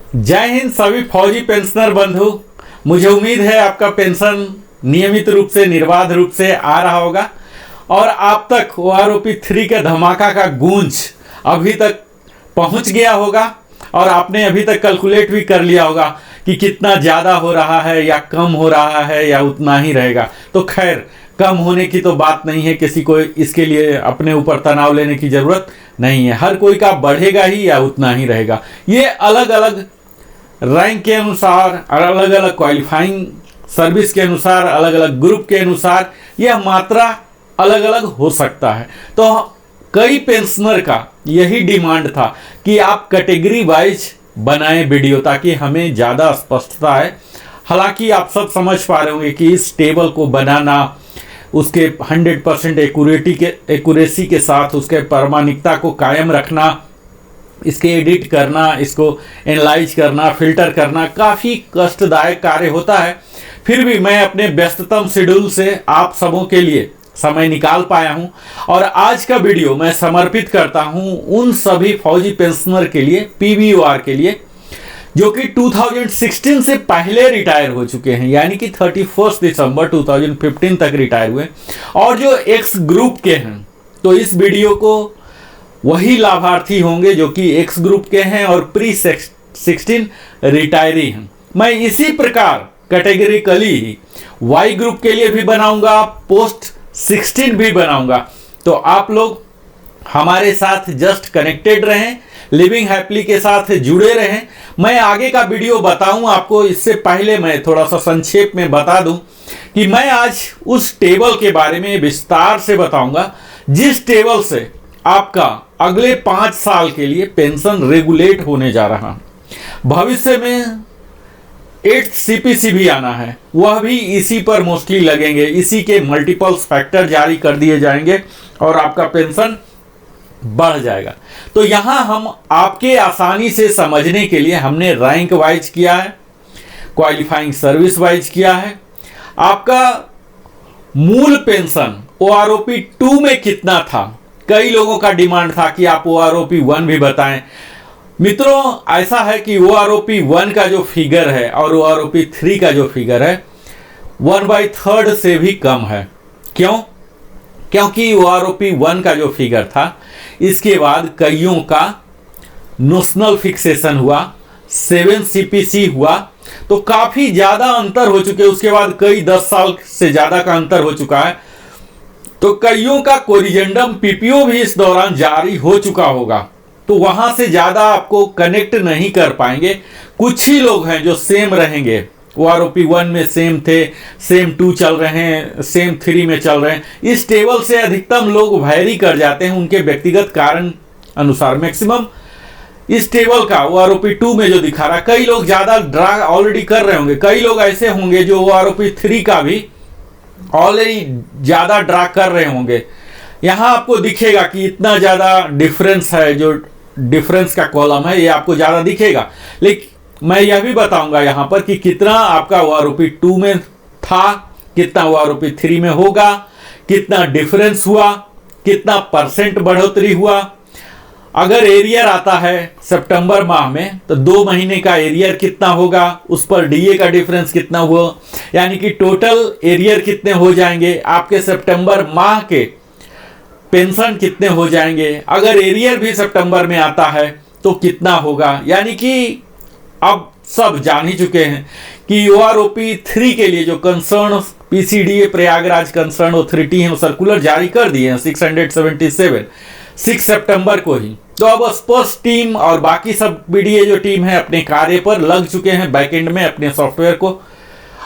जय हिंद सभी फौजी पेंशनर बंधु। मुझे उम्मीद है आपका पेंशन नियमित रूप से निर्बाध रूप से आ रहा होगा और आप तक ओआरओपी 3 के धमाका का गूंज अभी तक पहुंच गया होगा और आपने अभी तक कैलकुलेट भी कर लिया होगा कि कितना ज़्यादा हो रहा है या कम हो रहा है या उतना ही रहेगा। तो खैर, कम होने की तो बात नहीं है, किसी को इसके लिए अपने ऊपर तनाव लेने की ज़रूरत नहीं है। हर कोई का बढ़ेगा ही या उतना ही रहेगा। ये अलग अलग रैंक के अनुसार, अलग अलग क्वालिफाइंग सर्विस के अनुसार, अलग अलग ग्रुप के अनुसार यह मात्रा अलग अलग हो सकता है। तो कई पेंशनर का यही डिमांड था कि आप कैटेगरी वाइज बनाएं वीडियो, ताकि हमें ज़्यादा स्पष्टता है। हालांकि आप सब समझ पा रहे होंगे कि इस टेबल को बनाना, उसके 100% एक्यूरेसी के साथ उसके प्रामाणिकता को कायम रखना, इसके एडिट करना, इसको एनालाइज करना, फिल्टर करना काफ़ी कष्टदायक कार्य होता है। फिर भी मैं अपने व्यस्ततम शेड्यूल से आप सबों के लिए समय निकाल पाया हूं और आज का वीडियो मैं समर्पित करता हूं उन सभी फौजी पेंशनर के लिए, पीवीओआर के लिए, जो कि 2016 से पहले रिटायर हो चुके हैं, यानी कि 31 दिसंबर 2015 तक रिटायर हुए और जो एक्स ग्रुप के हैं। तो इस वीडियो को वही लाभार्थी होंगे जो कि एक्स ग्रुप के हैं और प्री 16 रिटायरी हैं। मैं इसी प्रकार कैटेगरिकली ही वाई ग्रुप के लिए भी बनाऊंगा, पोस्ट 16 भी बनाऊंगा। तो आप लोग हमारे साथ जस्ट कनेक्टेड रहें, लिविंग हैप्पीली के साथ जुड़े रहें। मैं आगे का वीडियो बताऊं आपको, इससे पहले मैं थोड़ा सा संक्षेप में बता दूं कि मैं आज उस टेबल के बारे में विस्तार से बताऊंगा जिस टेबल से आपका अगले 5 साल के लिए पेंशन रेगुलेट होने जा रहा है। भविष्य में 8th CPC भी आना है, वह भी इसी पर मोस्टली लगेंगे, इसी के मल्टीपल्स फैक्टर जारी कर दिए जाएंगे और आपका पेंशन बढ़ जाएगा। तो यहां हम आपके आसानी से समझने के लिए हमने रैंक वाइज किया है, क्वालिफाइंग सर्विस वाइज किया है। आपका मूल पेंशन OROP 2 में कितना था, कई लोगों का डिमांड था कि आप OROP 1 भी बताएं। मित्रों, ऐसा है कि OROP 1 का जो फिगर है और OROP 3 का जो फिगर है 1/3 से भी कम है। क्यों? क्योंकि OROP 1 का जो फिगर था, इसके बाद कईयों का नोशनल फिक्सेशन हुआ, 7 CPC हुआ, तो काफ़ी ज़्यादा अंतर हो चुके। उसके बाद कई 10 साल से ज़्यादा का अंतर हो चुका है। तो कईयों का कोरिजेंडम PPO भी इस दौरान जारी हो चुका होगा, तो वहां से ज़्यादा आपको कनेक्ट नहीं कर पाएंगे। कुछ ही लोग हैं जो सेम रहेंगे, OROP 1 में सेम थे, सेम 2 चल रहे हैं, सेम 3 में चल रहे हैं। इस टेबल से अधिकतम लोग वैरी कर जाते हैं उनके व्यक्तिगत कारण अनुसार। मैक्सिमम इस टेबल का OROP 2 में जो दिखा रहा, कई लोग ज़्यादा ड्रा ऑलरेडी कर रहे होंगे, कई लोग ऐसे होंगे जो OROP 3 का भी ऑलरेडी ज़्यादा ड्रा कर रहे होंगे। यहाँ आपको दिखेगा कि इतना ज़्यादा डिफरेंस है, जो डिफरेंस का कॉलम है ये आपको ज़्यादा दिखेगा। लेकिन मैं यह भी बताऊंगा यहाँ पर कि कितना आपका OROP 2 में था, कितना OROP 3 में होगा, कितना डिफरेंस हुआ, कितना % बढ़ोतरी हुआ। अगर एरियर आता है सितंबर माह में तो 2 महीने का एरियर कितना होगा, उस पर DA का डिफरेंस कितना हुआ, यानी कि टोटल एरियर कितने हो जाएंगे, आपके सितंबर माह के पेंशन कितने हो जाएंगे। अगर एरियर भी सितंबर में आता है तो कितना होगा, यानी कि अब सब जान ही चुके हैं कि OROP 3 के लिए जो concern PCDA Prayagraj concern authority है, वो सर्कुलर जारी कर दिए हैं 677 6 सितंबर को ही। तो अब स्पर्श टीम और बाकी सब BDA जो टीम है अपने कार्य पर लग चुके हैं, बैकएंड में अपने सॉफ्टवेयर को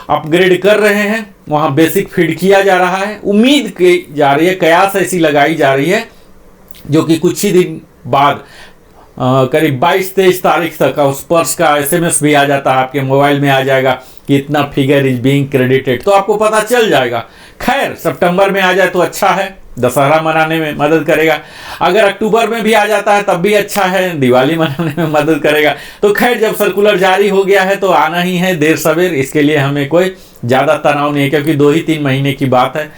अपग्रेड कर रहे हैं, वहाँ बेसिक फीड किया जा रहा है। उम्मीद की जा रही है, कयास ऐसी लगाई जा रही है जो कि कुछ ही दिन बाद करीब 22-23 तारीख तक उस पर्स का SMS भी आ जाता है, आपके मोबाइल में आ जाएगा कि इतना फिगर इज बीइंग क्रेडिटेड, तो आपको पता चल जाएगा। खैर, सितंबर में आ जाए तो अच्छा है, दशहरा मनाने में मदद करेगा। अगर अक्टूबर में भी आ जाता है तब भी अच्छा है, दिवाली मनाने में मदद करेगा। तो खैर, जब सर्कुलर जारी हो गया है तो आना ही है देर सवेर, इसके लिए हमें कोई ज़्यादा तनाव नहीं है, क्योंकि 2 ही 3 महीने की बात है।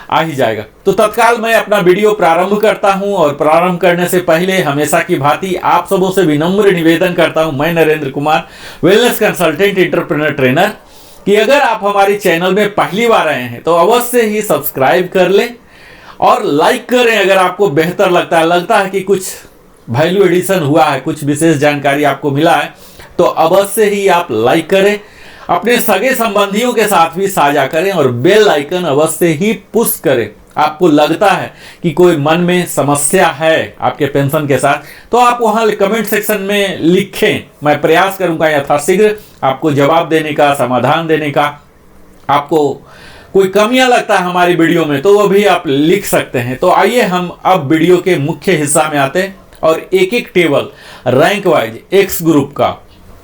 आ ही जाएगा। तो तत्काल मैं अपना वीडियो प्रारंभ करता हूं, और प्रारंभ करने से पहले हमेशा की भांति आप सबों से विनम्र निवेदन करता हूं, मैं Narendra Kumar, wellness consultant, entrepreneur trainer, कि अगर आप हमारे चैनल में पहली बार आए हैं तो अवश्य ही सब्सक्राइब कर लें और लाइक करें। अगर आपको बेहतर लगता है कि कुछ वैल्यू एडिशन हुआ है, कुछ विशेष जानकारी आपको मिला है, तो अवश्य ही आप लाइक करें, अपने सगे संबंधियों के साथ भी साझा करें और बेल आइकन अवश्य ही पुश करें। आपको लगता है कि कोई मन में समस्या है आपके पेंशन के साथ, तो आप वहां कमेंट सेक्शन में लिखें, मैं प्रयास करूंगा यथाशीघ्र आपको जवाब देने का, समाधान देने का। आपको कोई कमियां लगता है हमारी वीडियो में तो वो भी आप लिख सकते हैं। तो आइए हम अब वीडियो के मुख्य हिस्सा में आते हैं और एक एक table rank wise x group का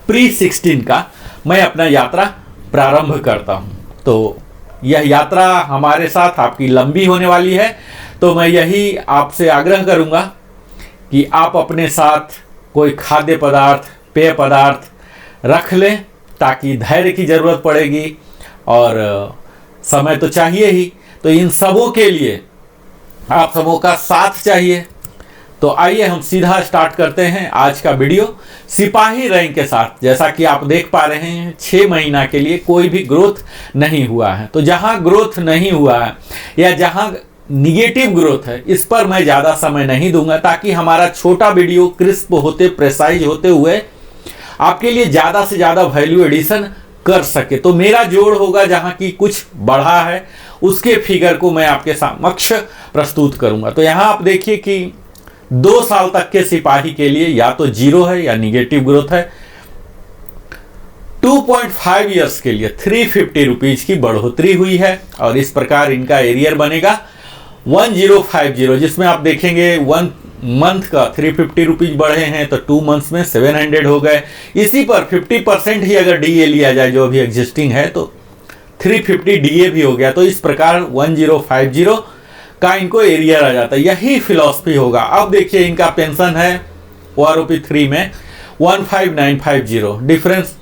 प्री 16 का मैं अपना यात्रा प्रारंभ करता हूं। तो यह यात्रा हमारे साथ आपकी लंबी होने वाली है, तो मैं यही आपसे आग्रह करूंगा कि आप अपने साथ कोई खाद्य पदार्थ, पेय पदार्थ रख लें, ताकि धैर्य की जरूरत पड़ेगी और समय तो चाहिए ही। तो इन सबों के लिए आप सबों का साथ चाहिए। तो आइए हम सीधा स्टार्ट करते हैं आज का वीडियो सिपाही रैंक के साथ। जैसा कि आप देख पा रहे हैं 6 महीना के लिए कोई भी ग्रोथ नहीं हुआ है। तो जहां ग्रोथ नहीं हुआ है या जहां निगेटिव ग्रोथ है, इस पर मैं ज़्यादा समय नहीं दूंगा, ताकि हमारा छोटा वीडियो क्रिस्प होते, प्रेसाइज होते हुए आपके लिए ज़्यादा से ज़्यादा वैल्यू एडिशन कर सके। तो मेरा जोड़ होगा जहां की कुछ बढ़ा है, उसके फिगर को मैं आपके समक्ष प्रस्तुत करूंगा। तो यहां आप देखिए कि 2 साल तक के सिपाही के लिए या तो जीरो है या निगेटिव ग्रोथ है। 2.5 ईयर्स के लिए 350 रुपीज की बढ़ोतरी हुई है और इस प्रकार इनका एरियर बनेगा 1050, जिसमें आप देखेंगे 1 मंथ का 350 रुपीज बढ़े हैं, तो 2 मंथ्स में 700 हो गए। इसी पर 50% ही अगर डीए लिया जाए जो अभी एग्जिस्टिंग है, तो 350 डीए भी हो गया। तो इस प्रकार 1050 का इनको एरियर आ जाता है। यही फिलॉसफी होगा। अब देखिए इनका पेंशन है ओआरओपी 3 में 15950 डिफरेंस,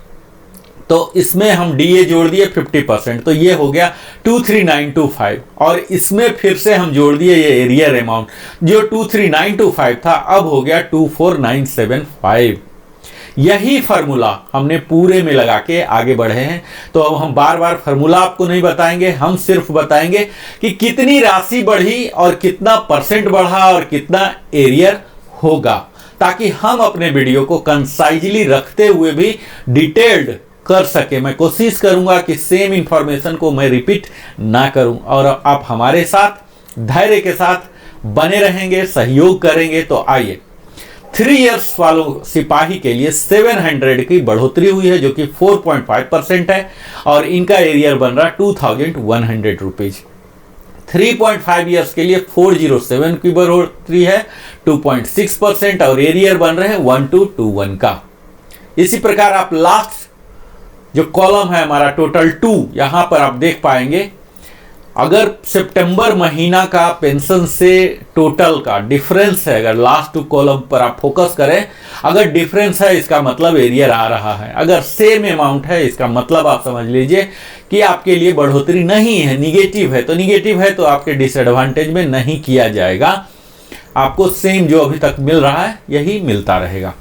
तो इसमें हम डीए जोड़ दिए 50%, तो ये हो गया 23925, और इसमें फिर से हम जोड़ दिए ये एरियर अमाउंट जो 23925 था, अब हो गया 24975। यही फार्मूला हमने पूरे में लगा के आगे बढ़े हैं। तो अब हम बार बार फार्मूला आपको नहीं बताएंगे, हम सिर्फ बताएंगे कि कितनी राशि बढ़ी और कितना परसेंट बढ़ा और कितना एरियर होगा, ताकि हम अपने वीडियो को कंसाइजली रखते हुए भी डिटेल्ड कर सके। मैं कोशिश करूंगा कि सेम इंफॉर्मेशन को मैं रिपीट ना करूं, और आप हमारे साथ धैर्य के साथ बने रहेंगे, सहयोग करेंगे। तो आइए 3 इयर्स वालों सिपाही के लिए 700 की बढ़ोतरी हुई है, जो कि 4.5% है, और इनका एरियर बन रहा 2100 रुपीज। 3.5 इयर्स के लिए 407 की बढ़ोतरी है 2.6%, और एरियर बन रहे हैं 1221 का। इसी प्रकार आप लास्ट जो कॉलम है हमारा टोटल 2, यहां पर आप देख पाएंगे अगर सितंबर महीना का पेंशन से टोटल का डिफरेंस है, अगर लास्ट 2 कॉलम पर आप फोकस करें, अगर डिफरेंस है इसका मतलब एरियर आ रहा है। अगर सेम अमाउंट है इसका मतलब आप समझ लीजिए कि आपके लिए बढ़ोतरी नहीं है, निगेटिव है। तो निगेटिव है तो आपके डिसएडवांटेज में नहीं किया जाएगा, आपको सेम जो अभी तक मिल रहा है यही मिलता रहेगा।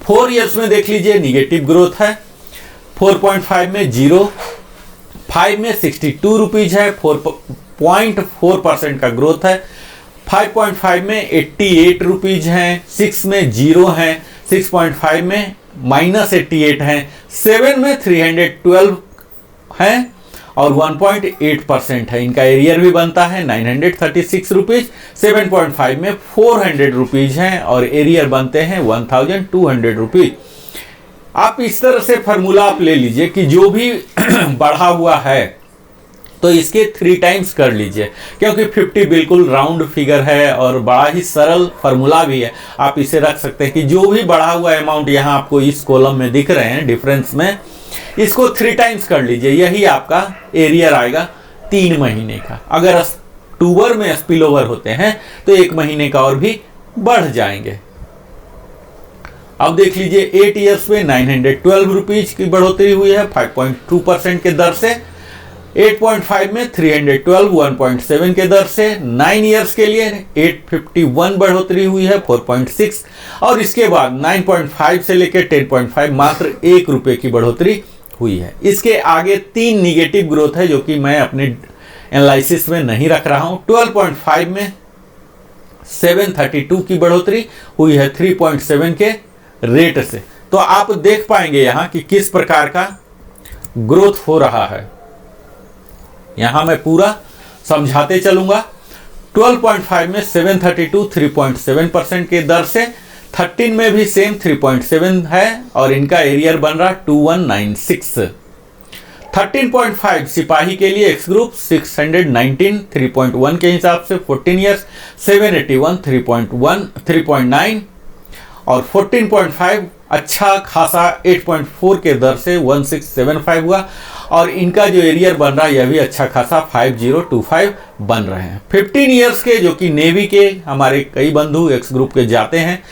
4 इयर्स में देख लीजिए निगेटिव ग्रोथ है, 4.5 में 0, 5 में 62 रुपीज है, 4.4% का ग्रोथ है, 5.5 में 88 रुपीज हैं, 6 में 0 है, 6.5 में -88 है, 7 में 312 है और 1.8% है। इनका एरियर भी बनता है 936 रुपीज। 7.5 में 400 रुपीज हैं और एरियर बनते हैं 1200 रुपीज। आप इस तरह से फार्मूला आप ले लीजिए कि जो भी बढ़ा हुआ है तो इसके 3 टाइम्स कर लीजिए, क्योंकि 50 बिल्कुल राउंड फिगर है और बड़ा ही सरल फार्मूला भी है। आप इसे रख सकते हैं कि जो भी बढ़ा हुआ अमाउंट यहाँ आपको इस कॉलम में दिख रहे हैं डिफरेंस में, इसको 3 टाइम्स कर लीजिए, यही आपका एरियर आएगा 3 महीने का। अगर अक्टूबर में स्पिल ओवर होते हैं तो 1 महीने का और भी बढ़ जाएंगे। अब देख लीजिए 8 इयर्स में 912 रुपीज की बढ़ोतरी हुई है 5.2% के दर से। 8.5 में 312 1.7 के दर से। 9 इयर्स के लिए 851 बढ़ोतरी हुई है 4.6। और इसके बाद 9.5 से लेकर 10.5 मात्र 1 रुपये की बढ़ोतरी हुई है। इसके आगे 3 निगेटिव ग्रोथ है जो कि मैं अपने एनालिसिस में नहीं रख रहा हूं। 12.5 में 732 की बढ़ोतरी हुई है 3.7 के रेट से। तो आप देख पाएंगे यहां कि किस प्रकार का ग्रोथ हो रहा है। यहां मैं पूरा समझाते चलूंगा। 12.5 में 732 3.7% के दर से। 13 में भी सेम 3.7 है और इनका एरियर बन रहा 2196। 13.5 सिपाही के लिए एक्स ग्रुप 619 3.1 के हिसाब से 14 ईयर्स 781 3.9 और 14.5 अच्छा खासा 8.4 के दर से 1675 हुआ और इनका जो एरियर बन रहा है यह भी अच्छा खासा 5025 बन रहे हैं। 15 ईयर्स के जो कि नेवी के हमारे कई बंधु एक्स ग्रुप के जाते हैं,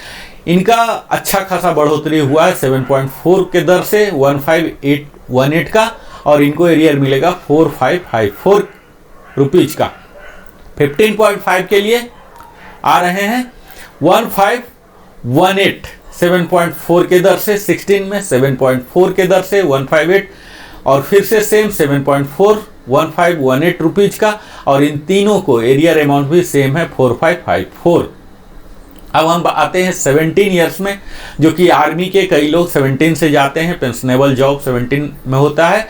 इनका अच्छा खासा बढ़ोतरी हुआ है 7.4 के दर से 15818 का और इनको एरियर मिलेगा 4554 रुपीज का। 15.5 के लिए आ रहे हैं 1518 7.4 के दर से। 16 में 7.4 के दर से 158 और फिर से सेम 7.4 1518 रुपीज का और इन तीनों को एरियर अमाउंट भी सेम है 4554। अब हम आते हैं 17 ईयर्स में जो कि आर्मी के कई लोग 17 से जाते हैं, पेंशनेबल जॉब 17 में होता है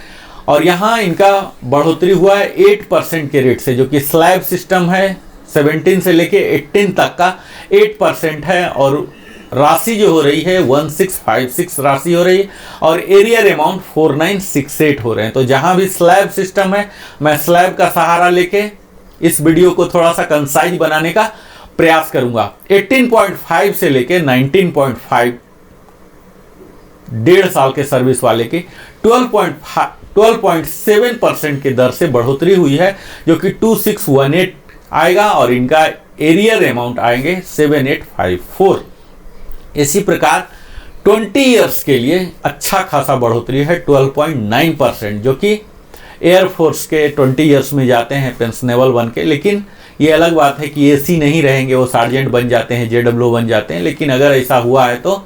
और यहाँ इनका बढ़ोतरी हुआ है 8% के रेट से जो कि स्लैब सिस्टम है। 17 से लेके 18 तक का 8% है और राशि जो हो रही है 1656 राशि हो रही है और एरियर अमाउंट 4968 हो रहे हैं। तो जहां भी स्लैब सिस्टम है मैं स्लैब का सहारा लेके इस वीडियो को थोड़ा सा कंसाइज बनाने का प्रयास करूंगा। 18.5 से लेके 19.5 1.5 साल के सर्विस वाले की 12.7% के दर से बढ़ोतरी हुई है जो कि 2618 आएगा और इनका एरियर अमाउंट आएंगे 7854। इसी प्रकार 20 इयर्स के लिए अच्छा खासा बढ़ोतरी है 12.9% जो कि एयरफोर्स के 20 इयर्स में जाते हैं पेंशनेबल बन के। लेकिन ये अलग बात है कि एसी नहीं रहेंगे, वो सार्जेंट बन जाते हैं, जेडब्ल्यू बन जाते हैं। लेकिन अगर ऐसा हुआ है तो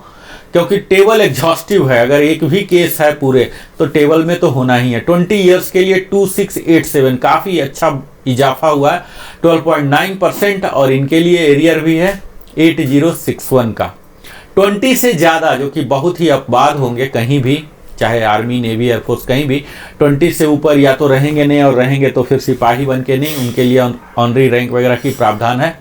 क्योंकि टेबल एग्जॉस्टिव है, अगर एक भी केस है पूरे तो टेबल में तो होना ही है। 20 इयर्स के लिए 2687 काफ़ी अच्छा इजाफा हुआ है 12.9% और इनके लिए एरियर भी है 8061 का। 20 से ज़्यादा जो कि बहुत ही अपवाद होंगे कहीं भी, चाहे आर्मी नेवी एयरफोर्स कहीं भी 20 से ऊपर या तो रहेंगे नहीं और रहेंगे तो फिर सिपाही बन के नहीं, उनके लिए ऑनरी रैंक वगैरह की प्रावधान है।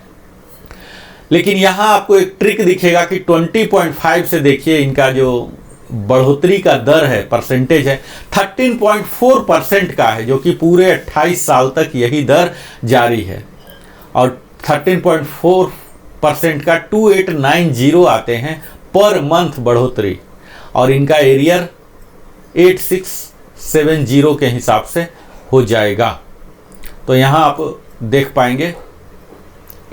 लेकिन यहाँ आपको एक ट्रिक दिखेगा कि 20.5 से देखिए इनका जो बढ़ोतरी का दर है, परसेंटेज है 13.4% का है जो कि पूरे 28 साल तक यही दर जारी है और 13.4% का 2890 आते हैं पर मंथ बढ़ोतरी और इनका एरियर 8670 के हिसाब से हो जाएगा। तो यहाँ आप देख पाएंगे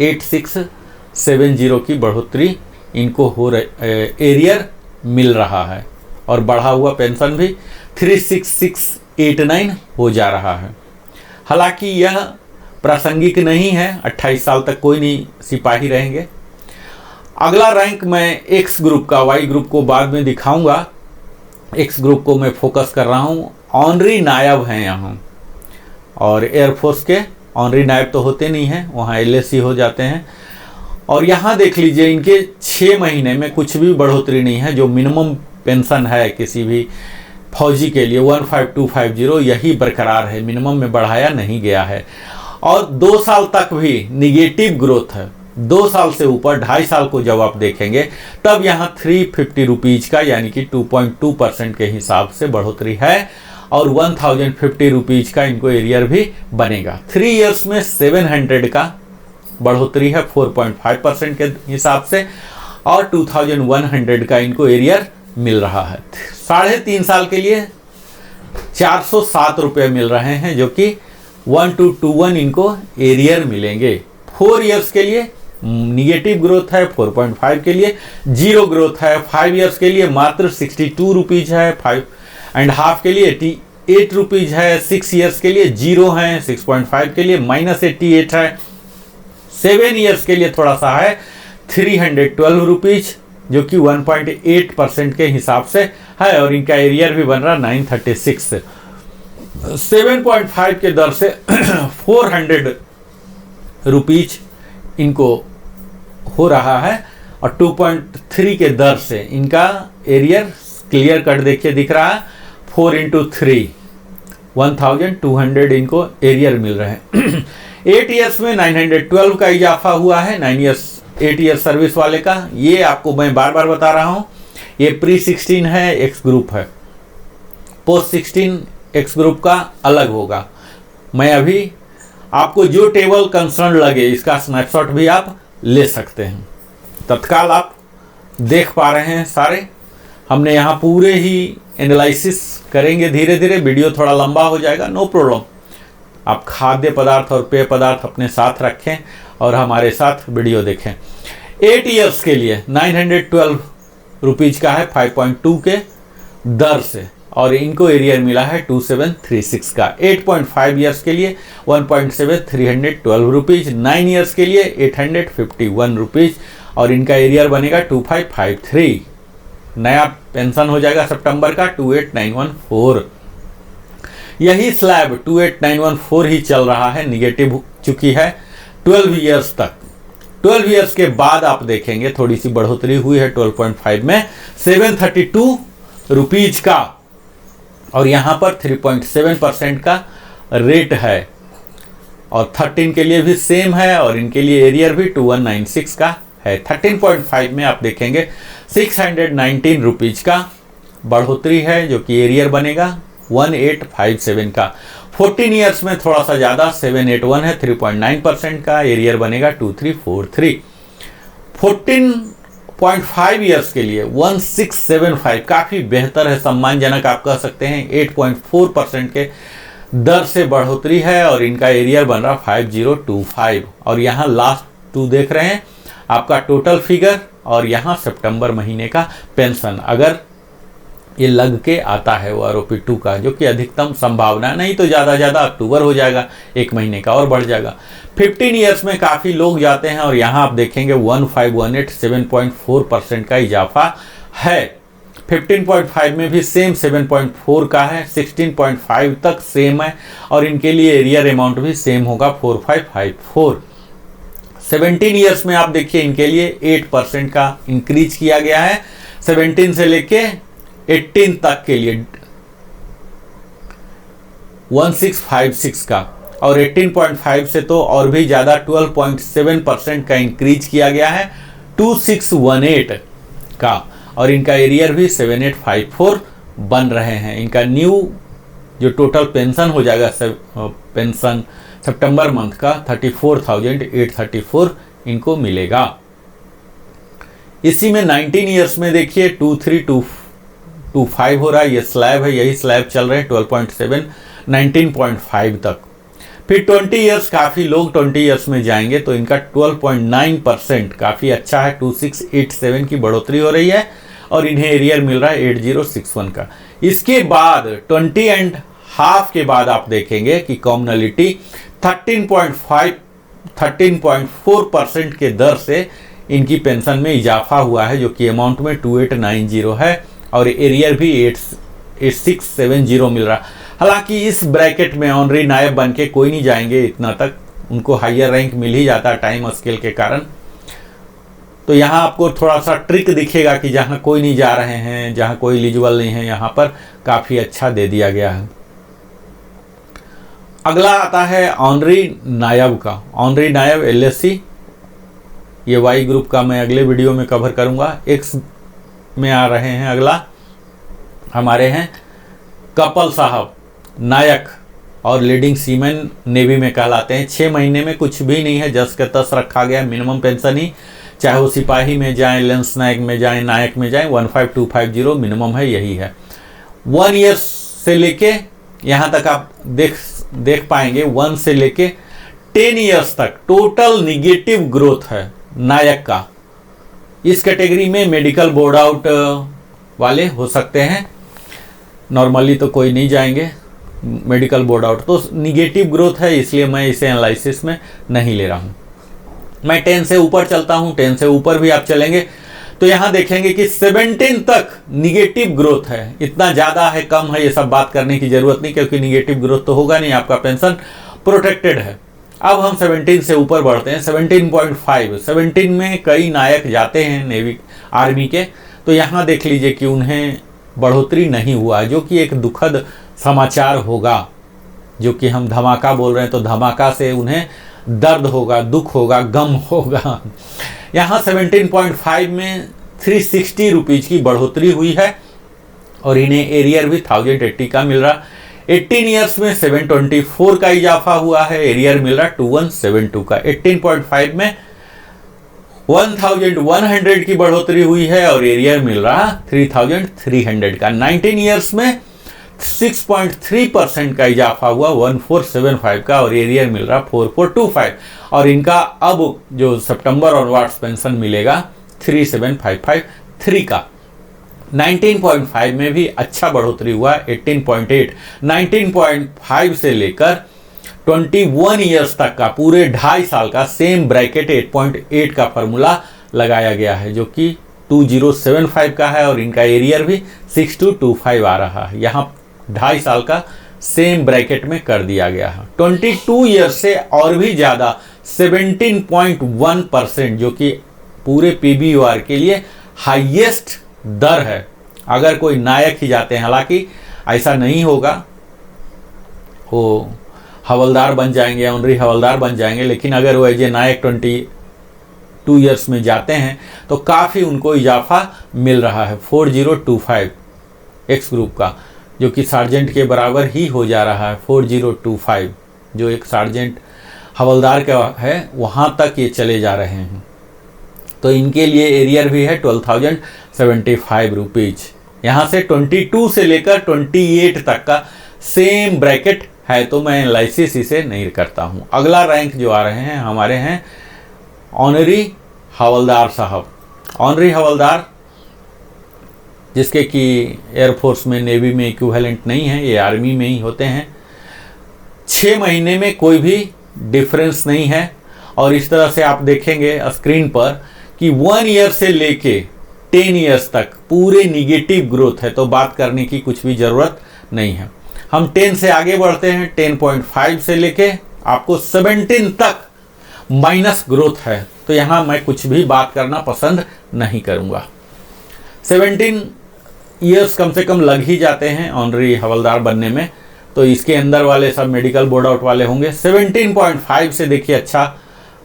8670 की बढ़ोतरी इनको हो एरियर मिल रहा है और बढ़ा हुआ पेंशन भी 36689 हो जा रहा है। हालांकि यह प्रासंगिक नहीं है, 28 साल तक कोई नहीं सिपाही रहेंगे। अगला रैंक मैं एक्स ग्रुप का, वाई ग्रुप को बाद में दिखाऊंगा। एक्स ग्रुप को मैं फोकस कर रहा हूँ। ऑनरी नायब हैं यहाँ और एयरफोर्स के ऑनरी नायब तो होते नहीं हैं, वहाँ एलएसी हो जाते हैं। और यहाँ देख लीजिए इनके 6 महीने में कुछ भी बढ़ोतरी नहीं है। जो मिनिमम पेंशन है किसी भी फौजी के लिए 15250 यही बरकरार है, मिनिमम में बढ़ाया नहीं गया है। और 2 साल तक भी निगेटिव ग्रोथ है। 2 साल से ऊपर 2.5 साल को जब आप देखेंगे तब यहाँ 350 रुपीज का यानी कि 2.2% के हिसाब से बढ़ोतरी है और 1050 रुपीज का इनको एरियर भी बनेगा। 3 इयर्स में 700 का बढ़ोतरी है 4.5% के हिसाब से और 2100 का इनको एरियर मिल रहा है। 3.5 साल के लिए 407 रुपये मिल रहे हैं जो कि 1221 इनको एरियर मिलेंगे। 4 इयर्स के लिए निगेटिव ग्रोथ है, 4.5 के लिए जीरो ग्रोथ है, 5 इयर्स के लिए मात्र 62 रुपीज है, 5.5 के लिए 8 रुपीज है 6 ईयर्स के लिए, 0 है 6.5 के लिए, -88 है 7 ईयर्स के लिए थोड़ा सा है 312 रुपीज, जो कि 1.8% के हिसाब से है, और इनका एरियर भी बन रहा 936। 7.5 के दर से 400 रुपीज इनको हो रहा है, और 2.3 के दर से इनका एरियर क्लियर कट देखिए दिख रहा है 4 × 3 1200 इनको एरियर मिल रहे हैं। 8 ईयर्स में 912 का इजाफा हुआ है, 8 ईयर सर्विस वाले का। ये आपको मैं बार बार बता रहा हूं, ये प्री 16 है, एक्स ग्रुप है, पोस्ट 16 एक्स ग्रुप का अलग होगा। मैं अभी आपको जो टेबल कंसर्न लगे इसका स्नैपशॉट भी आप ले सकते हैं, तत्काल आप देख पा रहे हैं सारे। हमने यहाँ पूरे ही एनालिसिस करेंगे, धीरे धीरे वीडियो थोड़ा लंबा हो जाएगा, नो प्रॉब्लम। आप खाद्य पदार्थ और पेय पदार्थ अपने साथ रखें और हमारे साथ वीडियो देखें। 8 ईयर्स के लिए 912 रुपीज का है 5.2 के दर से, और इनको एरियर मिला है 2736 का। 8.5 ईयर्स के लिए 1.7 312 रुपीज, 9 ईयर्स के लिए 851 रुपीज, और इनका एरियर बनेगा 2553। नया पेंशन हो जाएगा सितंबर का 28914। यही स्लैब 28914 ही चल रहा है, निगेटिव चुकी है 12 ईयर्स तक। 12 ईयर्स के बाद आप देखेंगे थोड़ी सी बढ़ोतरी हुई है 12.5 में 732 रुपीज का, और यहां पर 3.7% का रेट है, और 13 के लिए भी सेम है, और इनके लिए एरियर भी 2196 का है। 13.5 में आप देखेंगे 619 रुपीज का बढ़ोतरी है, जो कि एरियर बनेगा 1857 का। 14 ईयर्स में थोड़ा सा ज़्यादा 781 है, 3.9% का एरियर बनेगा 2343। 14.5 ईयर्स के लिए 1675 काफ़ी बेहतर है, सम्मानजनक आप कह सकते हैं। 8.4% के दर से बढ़ोतरी है, और इनका एरियर बन रहा 5025, और यहाँ लास्ट 2 देख रहे हैं आपका टोटल फिगर, और यहाँ सितंबर महीने का पेंशन अगर ये लग के आता है वो आरोपी 2 का, जो कि अधिकतम संभावना, नहीं तो ज़्यादा अक्टूबर हो जाएगा, 1 महीने का और बढ़ जाएगा। 15 ईयर्स में काफ़ी लोग जाते हैं, और यहाँ आप देखेंगे 1518 7.4% का इजाफा है। 15.5 में भी सेम 7.4 का है, 16.5 तक सेम है, और इनके लिए एरियर अमाउंट भी सेम होगा 4554। 17 ईयर्स में आप देखिए इनके लिए 8% का इंक्रीज किया गया है, 17 से लेके 18 तक के लिए 1656 का, और 18.5 से तो और भी ज़्यादा 12.7% का इंक्रीज किया गया है 2618 का, और इनका एरियर भी 7854 बन रहे हैं। इनका न्यू जो टोटल पेंशन हो जाएगा पेंशन सितंबर मंथ का 34,834 इनको मिलेगा। इसी में 19 ईयर्स में देखिए 2325 हो रहा है, ये स्लैब है, यही स्लैब चल रहे हैं 12.7 19.5 तक। फिर 20 ईयर्स, काफ़ी लोग 20 ईयर्स में जाएंगे तो इनका 12.9% काफ़ी अच्छा है, 2687 की बढ़ोतरी हो रही है, और इन्हें एरियर मिल रहा है 8061 का। इसके बाद 20.5 के बाद आप देखेंगे कि कॉमनलिटी 13.4% के दर से इनकी पेंशन में इजाफा हुआ है, जो कि अमाउंट में 2890 है, और एरियर भी 8670 मिल रहा। हालांकि इस ब्रैकेट में ऑनरी नायब बन के कोई नहीं जाएंगे इतना तक, उनको हायर रैंक मिल ही जाता है टाइम स्केल के कारण। तो यहाँ आपको थोड़ा सा ट्रिक दिखेगा कि जहाँ कोई नहीं जा रहे हैं, जहाँ कोई एलिजिबल नहीं है, यहाँ पर काफ़ी अच्छा दे दिया गया है। अगला आता है ऑनरी नायब का। ऑनरी नायब LSC, ये वाई ग्रुप का मैं अगले वीडियो में कवर करूँगा। एक्स में आ रहे हैं, अगला हमारे हैं कपल साहब, नायक और लीडिंग सीमैन नेवी में कहलाते हैं। 6 महीने में कुछ भी नहीं है, जस के तस रखा गया मिनिमम पेंशन ही, चाहे वो सिपाही में जाएं, लेंस नायक में जाएं, नायक में जाएं, 15250 मिनिमम है, यही है। 1 ईयर से लेके यहाँ तक आप देख पाएंगे 1 से लेके 10 ईयर्स तक टोटल निगेटिव ग्रोथ है नायक का। इस कैटेगरी में मेडिकल बोर्ड आउट वाले हो सकते हैं, नॉर्मली तो कोई नहीं जाएंगे। मेडिकल बोर्ड आउट, तो निगेटिव ग्रोथ है, इसलिए मैं इसे एनालिसिस में नहीं ले रहा हूँ। मैं 10 से ऊपर चलता हूँ, 10 से ऊपर भी आप चलेंगे तो यहाँ देखेंगे कि 17 तक निगेटिव ग्रोथ है। इतना ज़्यादा है कम है ये सब बात करने की ज़रूरत नहीं, क्योंकि निगेटिव ग्रोथ तो होगा नहीं, आपका पेंशन प्रोटेक्टेड है। अब हम 17 से ऊपर बढ़ते हैं, 17.5। 17 में कई नायक जाते हैं नेवी आर्मी के, तो यहाँ देख लीजिए कि उन्हें बढ़ोतरी नहीं हुआ, जो कि एक दुखद समाचार होगा। जो कि हम धमाका बोल रहे हैं, तो धमाका से उन्हें दर्द होगा, दुख होगा, गम होगा। यहाँ 17.5 में 360 रुपीज़ की बढ़ोतरी हुई है और इन्हें एरियर भी 1080 का मिल रहा। 18 ईयर्स में 724 का इजाफा हुआ है, एरियर मिल रहा 2172 का। 18.5 में 1100 की बढ़ोतरी हुई है और एरियर मिल रहा 3300 का। 19 ईयर्स में 6.3% का इजाफा हुआ 1475 का और एरियर मिल रहा 4425 और इनका अब जो सितंबर ऑनवर्ड्स पेंशन मिलेगा 37553 का। 19.5 में भी अच्छा बढ़ोतरी हुआ 18.8। 19.5 से लेकर 21 ईयर्स तक का पूरे 2.5 साल का सेम ब्रैकेट 8.8 का फॉर्मूला लगाया गया है, जो कि 2075 का है और इनका एरियर भी 6225 आ रहा है। यहाँ 2.5 साल का सेम ब्रैकेट में कर दिया गया है। 22 ईयर से और भी ज़्यादा 17.1%, जो कि पूरे PBUR के लिए हाईएस्ट दर है। अगर कोई नायक ही जाते हैं, हालांकि ऐसा नहीं होगा, वो हवलदार बन जाएंगे, ऑनरी हवलदार बन जाएंगे, लेकिन अगर वो एज ए नायक 22 ईयर्स में जाते हैं तो काफ़ी उनको इजाफा मिल रहा है। 4025 एक्स ग्रुप का, जो कि सार्जेंट के बराबर ही हो जा रहा है। 4025 जो एक सार्जेंट हवलदार का है, वहाँ तक ये चले जा रहे हैं। तो इनके लिए एरियर भी है 12,075 रुपीज़। यहाँ से 22 से लेकर 28 तक का सेम ब्रैकेट है, तो मैं एनालिसिस इसे नहीं करता हूँ। अगला रैंक जो आ रहे हैं हमारे हैं ऑनरी हवलदार साहब। ऑनरी हवलदार जिसके कि एयरफोर्स में, नेवी में इक्विवेलेंट नहीं है, ये आर्मी में ही होते हैं। 6 महीने में कोई भी डिफरेंस नहीं है और इस तरह से आप देखेंगे स्क्रीन पर कि 1 ईयर से लेके 10 ईयर्स तक पूरे निगेटिव ग्रोथ है, तो बात करने की कुछ भी ज़रूरत नहीं है। हम 10 से आगे बढ़ते हैं। 10.5 से लेके आपको 17 तक माइनस ग्रोथ है, तो यहाँ मैं कुछ भी बात करना पसंद नहीं करूँगा। 17 ईयर्स कम से कम लग ही जाते हैं ऑनरी हवलदार बनने में, तो इसके अंदर वाले सब मेडिकल बोर्ड आउट वाले होंगे। 17.5 से देखिए अच्छा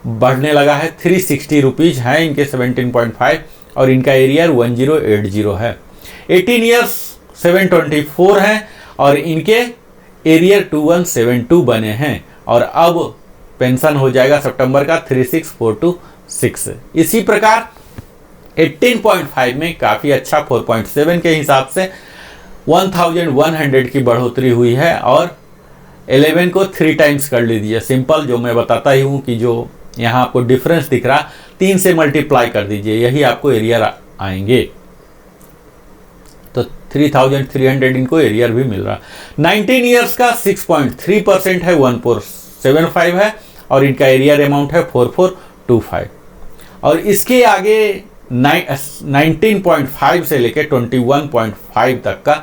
बढ़ने लगा है, 360 रुपीज़ है इनके 17.5 और इनका एरियर 1080 है। 18 ईयर्स 724 है और इनके एरियर 2172 बने हैं और अब पेंशन हो जाएगा सितंबर का 36426। इसी प्रकार 18.5 में काफ़ी अच्छा 4.7 के हिसाब से 1100 की बढ़ोतरी हुई है और 11 को 3 टाइम्स कर लीजिए। सिंपल जो मैं बताता ही हूँ कि जो यहाँ आपको डिफरेंस दिख रहा 3 से मल्टीप्लाई कर दीजिए, यही आपको एरियर आएंगे। तो 3300 इनको एरियर भी मिल रहा। 19 ईयर्स का 6.3% है, 1475 है और इनका एरियर अमाउंट है 4425 और इसके आगे 19.5 से लेकर 21.5 तक का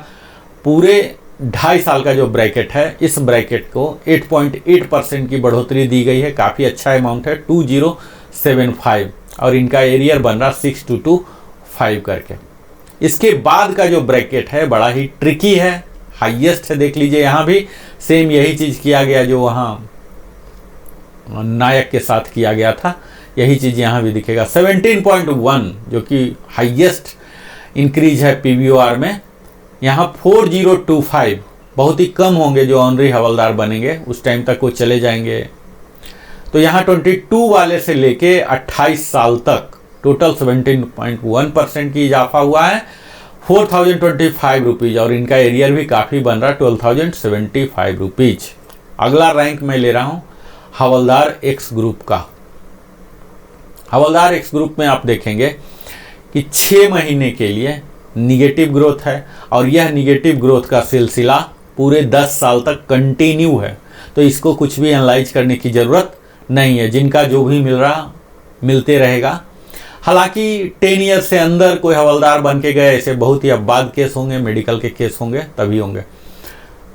पूरे 2.5 साल का जो ब्रैकेट है, इस ब्रैकेट को 8.8% की बढ़ोतरी दी गई है। काफ़ी अच्छा अमाउंट है 2075 और इनका एरियर बन रहा 6225 करके। इसके बाद का जो ब्रैकेट है बड़ा ही ट्रिकी है, हाईएस्ट है। देख लीजिए यहाँ भी सेम यही चीज़ किया गया जो वहाँ नायक के साथ किया गया था, यही चीज़ यहाँ भी दिखेगा। 17.1 जो कि हाईएस्ट इंक्रीज है PBOR में, यहाँ 4025 बहुत ही कम होंगे जो ऑनरी हवलदार बनेंगे, उस टाइम तक वो चले जाएंगे। तो यहाँ 22 वाले से लेके 28 साल तक टोटल 17.1% की इजाफा हुआ है, 4025 रुपीज़ और इनका एरियर भी काफ़ी बन रहा 12,075 रुपीज़। अगला रैंक मैं ले रहा हूँ हवलदार एक्स ग्रुप का। हवलदार एक्स ग्रुप में आप देखेंगे कि 6 महीने के लिए निगेटिव ग्रोथ है और यह निगेटिव ग्रोथ का सिलसिला पूरे 10 साल तक कंटिन्यू है, तो इसको कुछ भी एनालाइज करने की ज़रूरत नहीं है। जिनका जो भी मिल रहा मिलते रहेगा। हालांकि 10 ईयर से अंदर कोई हवलदार बन के गए, ऐसे बहुत ही अबाध केस होंगे, मेडिकल के केस होंगे, तभी होंगे।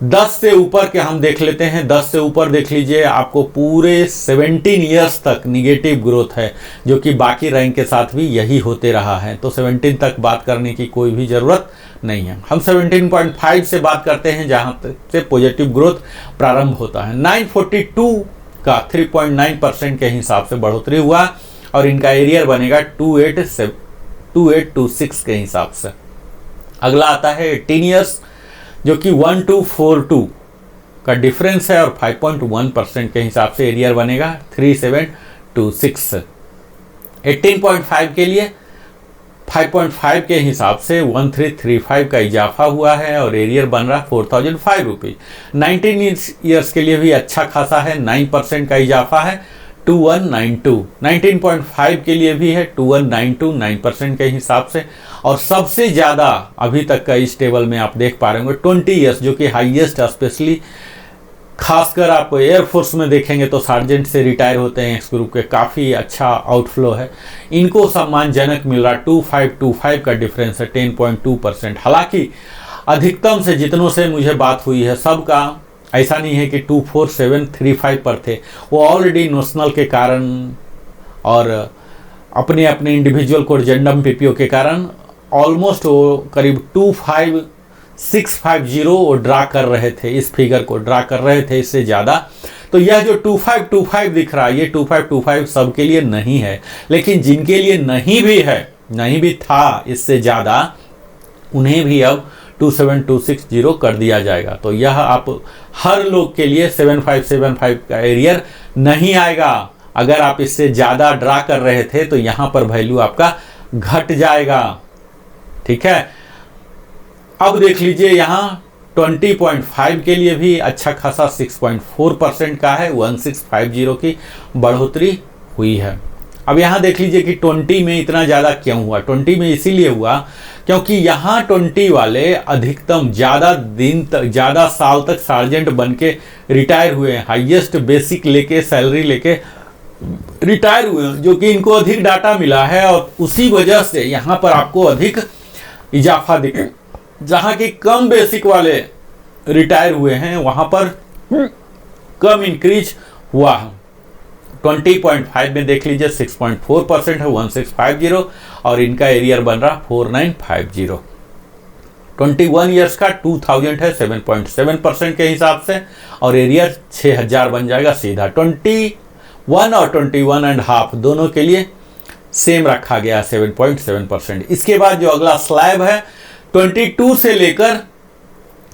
10 से ऊपर के हम देख लेते हैं। 10 से ऊपर देख लीजिए, आपको पूरे 17 ईयर्स तक निगेटिव ग्रोथ है, जो कि बाकी रैंक के साथ भी यही होते रहा है। तो 17 तक बात करने की कोई भी ज़रूरत नहीं है। हम 17.5 से बात करते हैं, जहाँ से पॉजिटिव ग्रोथ प्रारंभ होता है। 942 का 3.9% के हिसाब से बढ़ोतरी हुआ और इनका एरियर बनेगा 2826 के हिसाब से। अगला आता है 18 ईयर्स, जो कि 1242 का डिफरेंस है और 5.1% के हिसाब से एरियर बनेगा 3726। 18.5 के लिए 5.5 के हिसाब से 1335 का इजाफा हुआ है और एरियर बन रहा 4005 रुपीज। 19 ईयर्स के लिए भी अच्छा खासा है, 9% का इजाफा है 2192। 19.5 के लिए भी है 2192, 9% के हिसाब से। और सबसे ज़्यादा अभी तक का इस टेबल में आप देख पा रहे होंगे 20 ईयर्स, जो कि हाईएस्ट, स्पेशली खासकर आप एयरफोर्स में देखेंगे तो सार्जेंट से रिटायर होते हैं इस ग्रुप के, काफ़ी अच्छा आउटफ्लो है। इनको सम्मानजनक मिल रहा 2525 का डिफरेंस है 10.2%। हालांकि अधिकतम से जितनों से मुझे बात हुई है सबका ऐसा नहीं है कि 24735 पर थे, वो ऑलरेडी नोशनल के कारण और अपने अपने इंडिविजुअल कोर्जेंडम पीपीओ के कारण ऑलमोस्ट वो करीब 25650 वो ड्रा कर रहे थे, इस फिगर को ड्रा कर रहे थे इससे ज़्यादा। तो यह जो 2525 दिख रहा है, ये 2525 सबके लिए नहीं है, लेकिन जिनके लिए नहीं भी है, नहीं भी था इससे ज़्यादा, उन्हें भी अब 27260 कर दिया जाएगा। तो यह आप हर लोग के लिए 7575 का एरियर नहीं आएगा। अगर आप इससे ज़्यादा ड्रा कर रहे थे तो यहाँ पर वैल्यू आपका घट जाएगा, ठीक है। अब देख लीजिए यहाँ 20.5 के लिए भी अच्छा खासा 6.4% का है, 1650 की बढ़ोतरी हुई है। अब यहाँ देख लीजिए कि 20 में इतना ज़्यादा क्यों हुआ। 20 में इसीलिए हुआ क्योंकि यहाँ 20 वाले अधिकतम ज़्यादा दिन तक, ज़्यादा साल तक सार्जेंट बन के रिटायर हुए हैं, हाईएस्ट बेसिक लेके, सैलरी लेके रिटायर हुए हैं, जो कि इनको अधिक डाटा मिला है और उसी वजह से यहाँ पर आपको अधिक इजाफा दिखे। जहाँ की कम बेसिक वाले रिटायर हुए हैं वहाँ पर कम इंक्रीज हुआ है। 20.5 में देख लीजिए 6.4% है 1650 और इनका एरियर बन रहा 4950। 21 ईयर्स का 2000 है 7.7% के हिसाब से और एरियर 6000 बन जाएगा सीधा। 21 और 21.5 दोनों के लिए सेम रखा गया 7.7%। इसके बाद जो अगला स्लैब है 22 से लेकर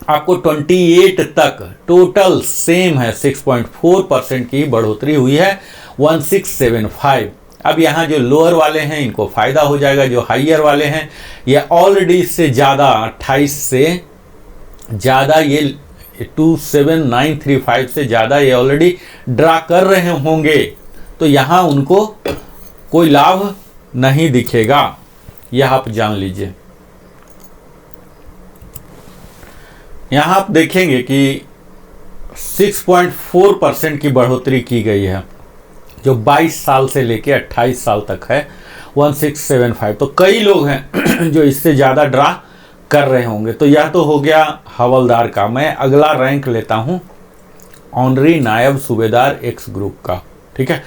आपको 28 तक टोटल सेम है, 6.4% की बढ़ोतरी हुई है 1675। अब यहाँ जो लोअर वाले हैं इनको फ़ायदा हो जाएगा, जो हाइयर वाले हैं ये ऑलरेडी इससे ज़्यादा 28 से ज़्यादा, ये 27935 से ज़्यादा ये ऑलरेडी ड्रा कर रहे होंगे, तो यहाँ उनको कोई लाभ नहीं दिखेगा, यह आप जान लीजिए। यहाँ आप देखेंगे कि 6.4% की बढ़ोतरी की गई है, जो 22 साल से लेके 28 साल तक है 1675। तो कई लोग हैं जो इससे ज़्यादा ड्रा कर रहे होंगे। तो यह तो हो गया हवलदार का। मैं अगला रैंक लेता हूँ ऑनरी नायब सूबेदार एक्स ग्रुप का, ठीक है।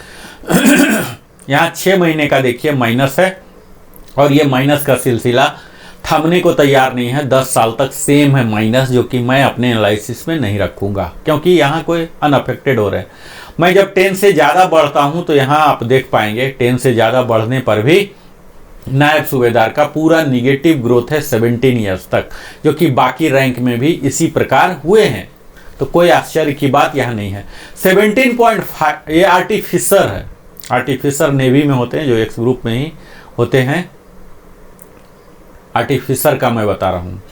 यहाँ 6 महीने का देखिए माइनस है और ये माइनस का सिलसिला थमने को तैयार नहीं है, 10 साल तक सेम है माइनस, जो कि मैं अपने एनालिसिस में नहीं रखूंगा क्योंकि यहाँ कोई अनअफेक्टेड हो रहे हैं। मैं जब 10 से ज़्यादा बढ़ता हूँ तो यहाँ आप देख पाएंगे 10 से ज़्यादा बढ़ने पर भी नायब सूबेदार का पूरा निगेटिव ग्रोथ है 17 ईयर्स तक, जो कि बाकी रैंक में भी इसी प्रकार हुए हैं। तो कोई आश्चर्य की बात यहाँ नहीं है। 17.5 ये आर्टिफिसर है, आर्टिफिसर नेवी में होते हैं, जो एक्स ग्रुप में ही होते हैं। आर्टिफिसर का मैं बता रहा हूँ।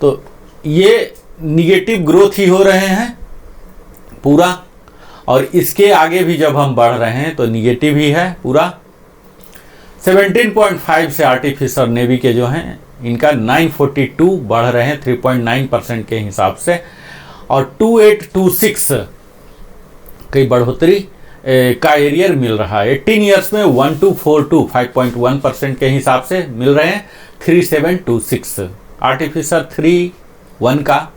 तो ये निगेटिव ग्रोथ ही हो रहे हैं पूरा, और इसके आगे भी जब हम बढ़ रहे हैं तो निगेटिव ही है पूरा। 17.5 से आर्टिफिसर नेवी के जो हैं इनका 942 बढ़ रहे हैं 3.9% के हिसाब से, और 2826 की बढ़ोतरी का एरियर मिल रहा है। 18 ईयर्स में 1242 5.1% के हिसाब से मिल रहे हैं 3726। आर्टिफिशियल 3.1 का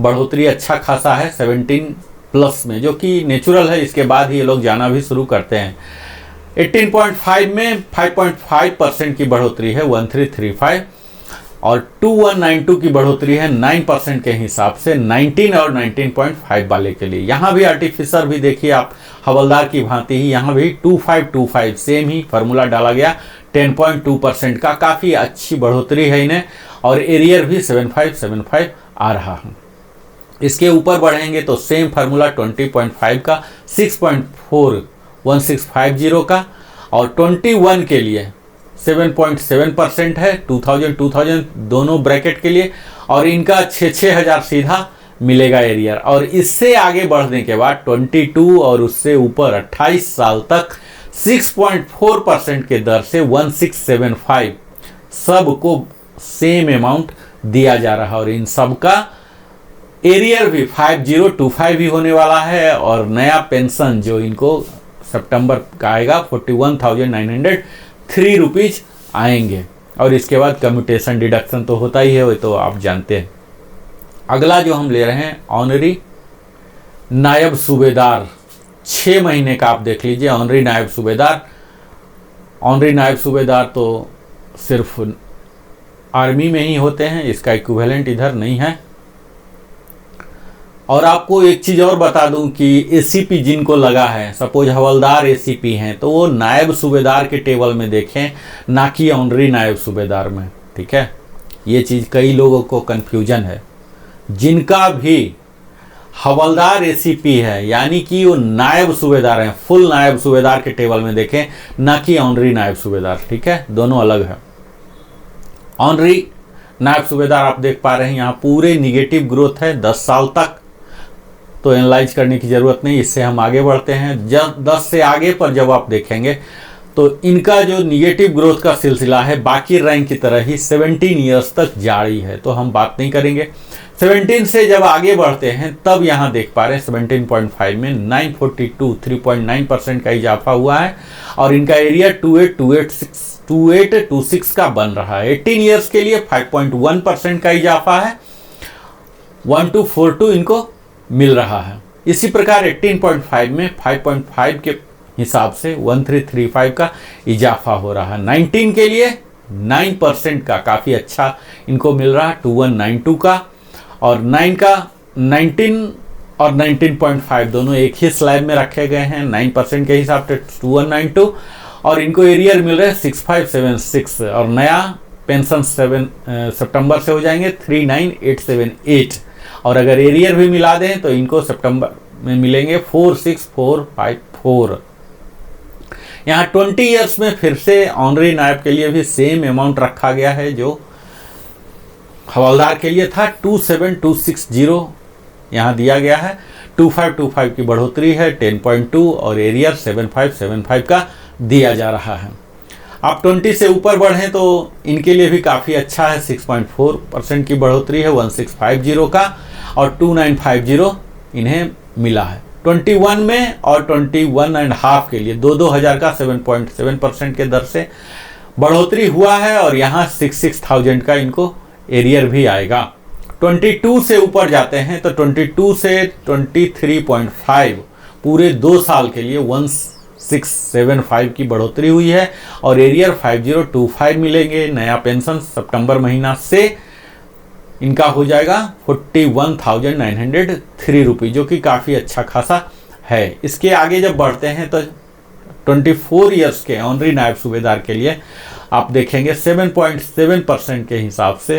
बढ़ोतरी अच्छा खासा है 17 प्लस में, जो कि नेचुरल है, इसके बाद ही ये लोग जाना भी शुरू करते हैं। 18.5 में 5.5% की बढ़ोतरी है 1335, और 2192 की बढ़ोतरी है 9% के हिसाब से 19 और 19.5 वाले के लिए। यहाँ भी आर्टिफिशियल भी देखिए आप, हवलदार की भांति ही यहाँ भी 2525 सेम ही फार्मूला डाला गया 10.2% का, काफ़ी अच्छी बढ़ोतरी है इन्हें, और एरियर भी 7575 आ रहा है। इसके ऊपर बढ़ेंगे तो सेम फार्मूला 20.5 का 6.41650 का, और 21 के लिए 7.7% है 2000 दोनों ब्रैकेट के लिए, और इनका 6,000 सीधा मिलेगा एरियर। और इससे आगे बढ़ने के बाद 22 और उससे ऊपर 28 साल तक 6.4% के दर से 1675 सबको सेम अमाउंट दिया जा रहा है, और इन सब का एरियर भी 5025 भी होने वाला है, और नया पेंशन जो इनको सितंबर का आएगा 41,903 रुपीज आएंगे, और इसके बाद कम्यूटेशन डिडक्शन तो होता ही है, वो तो आप जानते हैं। अगला जो हम ले रहे हैं ऑनरी नायब सूबेदार, 6 महीने का आप देख लीजिए। ऑनरी नायब सूबेदार तो सिर्फ आर्मी में ही होते हैं, इसका इक्विवेलेंट इधर नहीं है। और आपको एक चीज़ और बता दूं कि एसीपी जिनको लगा है, सपोज हवलदार एसीपी हैं, तो वो नायब सूबेदार के टेबल में देखें, ना कि ऑनरी नायब सूबेदार में, ठीक है। ये चीज़ कई लोगों को कन्फ्यूजन है। जिनका भी हवलदार एसीपी है यानी कि वो नायब सूबेदार हैं, फुल नायब सूबेदार के टेबल में देखें, ना कि ऑनरी नायब सूबेदार, ठीक है, दोनों अलग है। ऑनरी नायब सूबेदार आप देख पा रहे हैं यहाँ पूरे निगेटिव ग्रोथ है 10 साल तक, तो एनालाइज करने की ज़रूरत नहीं, इससे हम आगे बढ़ते हैं। जब 10 से आगे पर जब आप देखेंगे तो इनका जो निगेटिव ग्रोथ का सिलसिला है बाकी रैंक की तरह ही 17 ईयर्स तक जारी है, तो हम बात नहीं करेंगे। 17 से जब आगे बढ़ते हैं तब यहाँ देख पा रहे हैं 17.5 में 942 3.9% का इजाफा हुआ है, और इनका एरिया 2826 का बन रहा है। 18 ईयर्स के लिए 5.1% का इजाफा है, 1242 इनको मिल रहा है। इसी प्रकार 18.5 में 5.5 के हिसाब से 1335 का इजाफा हो रहा है। 19 के लिए 9% का काफ़ी अच्छा इनको मिल रहा है 2192 का, और 9 का 19 और 19.5 दोनों एक ही स्लैब में रखे गए हैं 9% के हिसाब से 2192, और इनको एरियर मिल रहे हैं 6576, और नया पेंशन सितंबर से हो जाएंगे 39878, और अगर एरियर भी मिला दें तो इनको सितंबर में मिलेंगे 46454। यहाँ 20 ईयर्स में फिर से ऑनरी नायब के लिए भी सेम अमाउंट रखा गया है जो हवलदार के लिए था, 27260 यहाँ दिया गया है। 2525 की बढ़ोतरी है 10.2, और एरियर 7575 का दिया जा रहा है। आप 20 से ऊपर बढ़ें तो इनके लिए भी काफ़ी अच्छा है, 6.4% की बढ़ोतरी है 1650 का, और 2950 इन्हें मिला है। 21 में और 21.5 के लिए 2,000 का 7.7% के दर से बढ़ोतरी हुआ है, और यहाँ 66,000 का इनको एरियर भी आएगा। 22 से ऊपर जाते हैं तो 22 से 23.5 पूरे 2 साल के लिए 1675 की बढ़ोतरी हुई है, और एरियर 5025 मिलेंगे। नया पेंशन सितंबर महीना से इनका हो जाएगा 41,903 रुपये, जो कि काफ़ी अच्छा खासा है। इसके आगे जब बढ़ते हैं तो 24 ईयर्स के ऑनरी नायब सूबेदार के लिए आप देखेंगे 7.7% के हिसाब से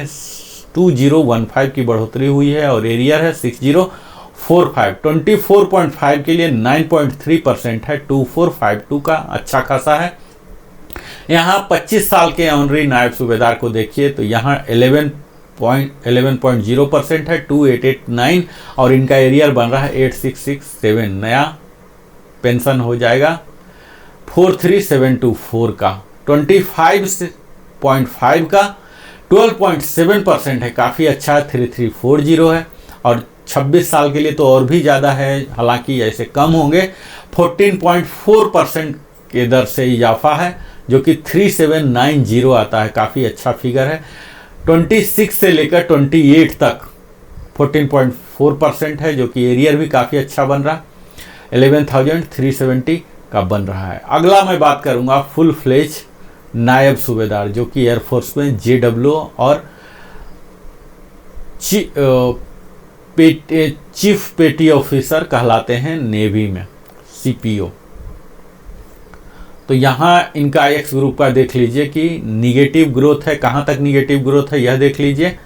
2015 की बढ़ोतरी हुई है, और एरियर है 6045। 24.5 के लिए 9.3% है 2452 का, अच्छा खासा है। यहाँ 25 साल के ऑनरी नायब सूबेदार को देखिए तो यहाँ 11.0% है 2889, और इनका एरियर बन रहा है 8667। नया पेंशन हो जाएगा 43724 का। 25.5 का 12.7% है, काफ़ी अच्छा है। 3340 है और 26 साल के लिए तो और भी ज़्यादा है, हालांकि ऐसे कम होंगे। 14.4% के दर से इजाफा है जो कि 3790 आता है, काफ़ी अच्छा फिगर है। 26 से लेकर 28 तक 14.4% है जो कि एरियर भी काफ़ी अच्छा बन रहा, 11,370 का बन रहा है। अगला मैं बात करूंगा फुल फ्लेज नायब सूबेदार, जो कि एयरफोर्स में JW और चीफ पेटी ऑफिसर कहलाते हैं नेवी में, CPO। तो यहाँ इनका एक्स ग्रुप का देख लीजिए कि निगेटिव ग्रोथ है। कहाँ तक निगेटिव ग्रोथ है यह देख लीजिए,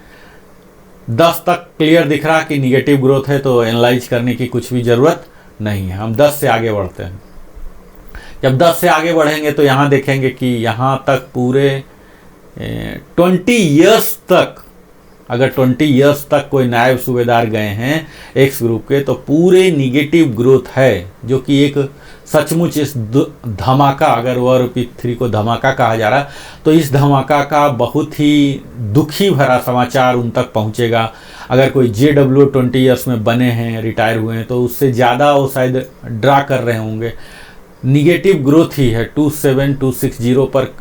10 तक क्लियर दिख रहा कि निगेटिव ग्रोथ है, तो एनालाइज करने की कुछ भी ज़रूरत नहीं है। हम 10 से आगे बढ़ते हैं। जब 10 से आगे बढ़ेंगे तो यहाँ देखेंगे कि यहाँ तक पूरे 20 ईयर्स तक, अगर 20 ईयर्स तक कोई नायब सूबेदार गए हैं एक्स ग्रुप के, तो पूरे निगेटिव ग्रोथ है, जो कि एक सचमुच इस धमाका, अगर OROP3 को धमाका कहा जा रहा, तो इस धमाका का बहुत ही दुखी भरा समाचार उन तक पहुंचेगा। अगर कोई JW 20 ईयर्स में बने हैं, रिटायर हुए हैं, तो उससे ज़्यादा वो शायद ड्रा कर रहे होंगे। निगेटिव ग्रोथ ही है, 27260 पर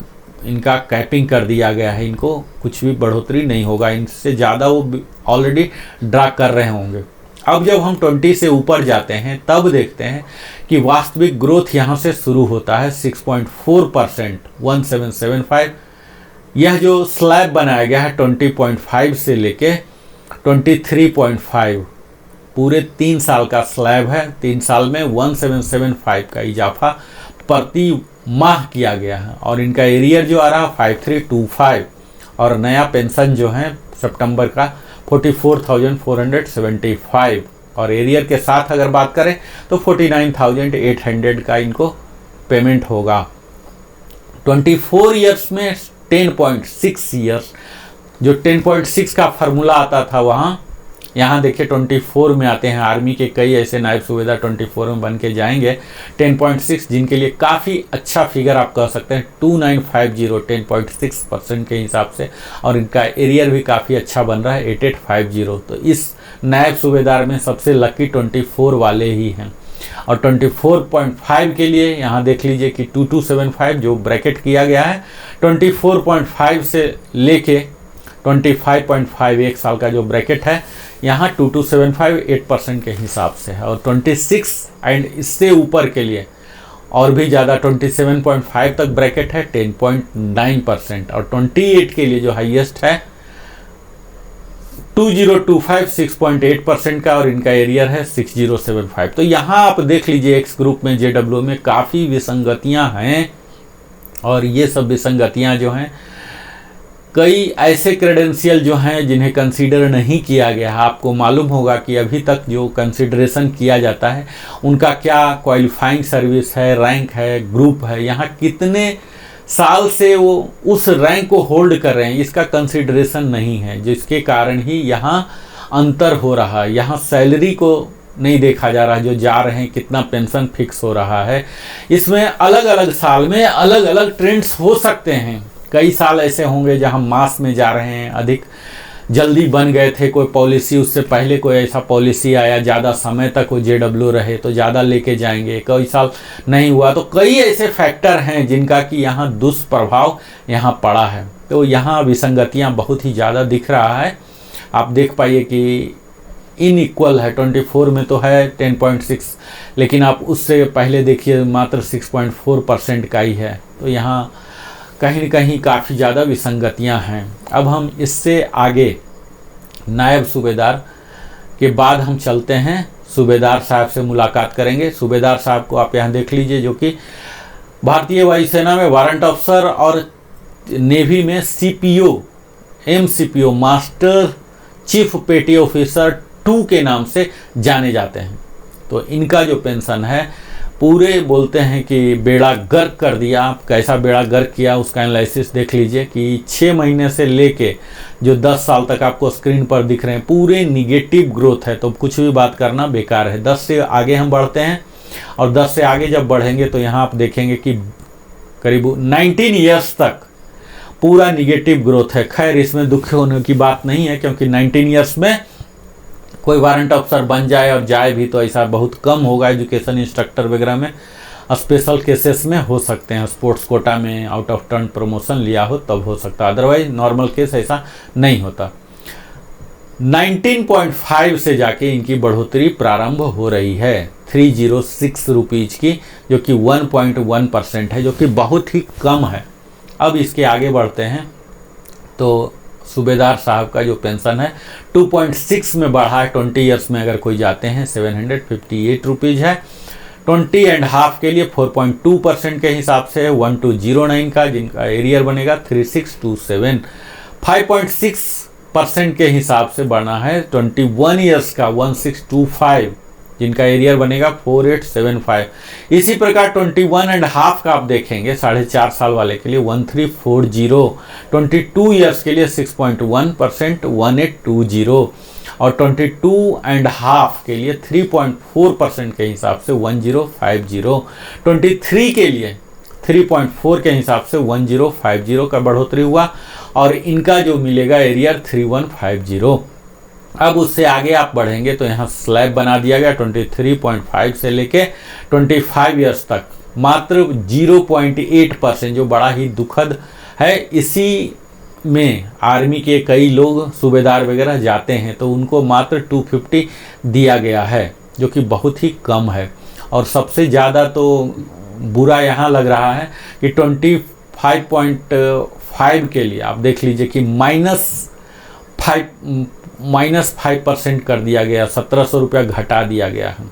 इनका कैपिंग कर दिया गया है, इनको कुछ भी बढ़ोतरी नहीं होगा, इनसे ज़्यादा वो ऑलरेडी ड्रा कर रहे होंगे। अब जब हम 20 से ऊपर जाते हैं तब देखते हैं कि वास्तविक ग्रोथ यहाँ से शुरू होता है 6.4%, 1775। यह जो स्लैब बनाया गया है 20.5 से लेके 23.5, पूरे 3 साल का स्लैब है। 3 साल में 1775 का इजाफा प्रति माह किया गया है और इनका एरियर जो आ रहा है 5325 और नया पेंशन जो है सितंबर का 44,475 और एरियर के साथ अगर बात करें तो 49,800 का इनको पेमेंट होगा। 24 ईयर्स में 10.6 ईयर्स, जो 10.6 का फार्मूला आता था वहाँ, यहाँ देखिए 24 में आते हैं। आर्मी के कई ऐसे नायब सूबेदार 24 में बन के जाएंगे। 10.6 जिनके लिए काफ़ी अच्छा फिगर आप कह सकते हैं, 2950 10.6% के हिसाब से, और इनका एरियर भी काफ़ी अच्छा बन रहा है 8850। तो इस नायब सूबेदार में सबसे लकी 24 वाले ही हैं। और 24.5 के लिए यहाँ देख लीजिए कि 2275 जो ब्रैकेट किया गया है, 24.5 से लेके 25.5 एक साल का जो ब्रैकेट है, यहाँ 2275 8% के हिसाब से है। और 26 एंड इससे ऊपर के लिए और भी ज़्यादा 27.5 तक ब्रैकेट है 10.9%। और 28 के लिए जो हाईएस्ट है 2025 6.8% का और इनका एरियर है 6075। तो यहाँ आप देख लीजिए एक्स ग्रुप में JW में काफ़ी विसंगतियाँ हैं और ये सब विसंगतियाँ जो हैं, कई ऐसे क्रेडेंशियल जो हैं जिन्हें कंसीडर नहीं किया गया है। आपको मालूम होगा कि अभी तक जो कंसीडरेशन किया जाता है उनका क्या क्वालिफाइंग सर्विस है, रैंक है, ग्रुप है, यहाँ कितने साल से वो उस रैंक को होल्ड कर रहे हैं, इसका कंसीडरेशन नहीं है, जिसके कारण ही यहाँ अंतर हो रहा है। यहाँ सैलरी को नहीं देखा जा रहा, जो जा रहे हैं कितना पेंशन फिक्स हो रहा है। इसमें अलग अलग साल में अलग अलग ट्रेंड्स हो सकते हैं। कई साल ऐसे होंगे जहां मास में जा रहे हैं, अधिक जल्दी बन गए थे कोई पॉलिसी, उससे पहले कोई ऐसा पॉलिसी आया, ज़्यादा समय तक वो JW रहे तो ज़्यादा लेके जाएंगे। कई साल नहीं हुआ, तो कई ऐसे फैक्टर हैं जिनका कि यहाँ दुष्प्रभाव यहाँ पड़ा है। तो यहाँ विसंगतियाँ बहुत ही ज़्यादा दिख रहा है। आप देख पाइए कि इनइक्वल है, 24 में तो है 10.6, लेकिन आप उससे पहले देखिए मात्र 6.4% का ही है। तो यहाँ कहीं न कहीं काफ़ी ज़्यादा विसंगतियां हैं। अब हम इससे आगे नायब सूबेदार के बाद हम चलते हैं, सूबेदार साहब से मुलाकात करेंगे। सूबेदार साहब को आप यहाँ देख लीजिए, जो कि भारतीय वायुसेना में वारंट अफसर और नेवी में CPO MCPO मास्टर चीफ पेटी ऑफिसर 2 के नाम से जाने जाते हैं। तो इनका जो पेंशन है पूरे बोलते हैं कि बेड़ा गर्क कर दिया। आप कैसा बेड़ा गर्क किया उसका एनालिसिस देख लीजिए कि 6 महीने से लेके जो 10 साल तक आपको स्क्रीन पर दिख रहे हैं पूरे निगेटिव ग्रोथ है। तो कुछ भी बात करना बेकार है। 10 से आगे हम बढ़ते हैं और 10 से आगे जब बढ़ेंगे तो यहाँ आप देखेंगे कि करीब 19 ईयर्स तक पूरा निगेटिव ग्रोथ है। खैर इसमें दुखी होने की बात नहीं है, क्योंकि 19 ईयर्स में कोई वारंट ऑफिसर बन जाए और जाए भी तो ऐसा बहुत कम होगा। एजुकेशन इंस्ट्रक्टर वगैरह में स्पेशल केसेस में हो सकते हैं, स्पोर्ट्स कोटा में आउट ऑफ टर्न प्रमोशन लिया हो तब हो सकता है, अदरवाइज नॉर्मल केस ऐसा नहीं होता। 19.5 से जाके इनकी बढ़ोतरी प्रारंभ हो रही है 306 रुपीज़ की, जो कि 1.1% है, जो कि बहुत ही कम है। अब इसके आगे बढ़ते हैं तो सूबेदार साहब का जो पेंशन है 2.6 में बढ़ा है। 20 ईयर्स में अगर कोई जाते हैं 758 रुपीज़ है। 20 एंड हाफ के लिए 4.2% के हिसाब से 1209 का, जिनका एरियर बनेगा 3627। 5.6% के हिसाब से बढ़ना है 21 ईयर्स का 1625, जिनका एरियर बनेगा 4875। इसी प्रकार 21 एंड हाफ का आप देखेंगे 4.5 साल वाले के लिए 1340। 22 ईयर्स के लिए 6.1% 1820 और 22 एंड हाफ के लिए 3.4% के हिसाब से 1050। 23 के लिए 3.4 के हिसाब से 1050 का बढ़ोतरी हुआ और इनका जो मिलेगा एरियर 3150। अब उससे आगे आप बढ़ेंगे तो यहाँ स्लैब बना दिया गया 23.5 से लेके 25 ईयर्स तक मात्र 0.8%, जो बड़ा ही दुखद है। इसी में आर्मी के कई लोग सूबेदार वगैरह जाते हैं तो उनको मात्र 250 दिया गया है, जो कि बहुत ही कम है। और सबसे ज़्यादा तो बुरा यहाँ लग रहा है कि 25.5 के लिए आप देख लीजिए कि -5% कर दिया गया, 1700 रुपया घटा दिया गया है।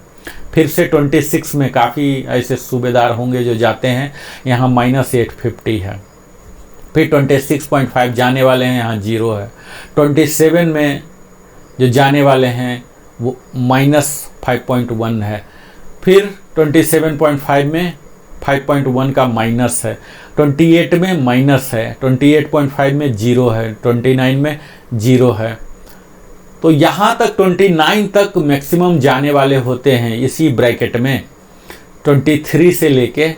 फिर से 26 में काफ़ी ऐसे सूबेदार होंगे जो जाते हैं, यहाँ -850 है। फिर 26.5 जाने वाले हैं, यहाँ 0 है। 27 में जो जाने वाले हैं वो -5.1 है। फिर 27.5 में 5.1 का माइनस है। 28 में माइनस है। 28.5 में 0 है। 29 में 0 है। तो यहाँ तक 29 तक मैक्सिमम जाने वाले होते हैं इसी ब्रैकेट में। 23 से लेके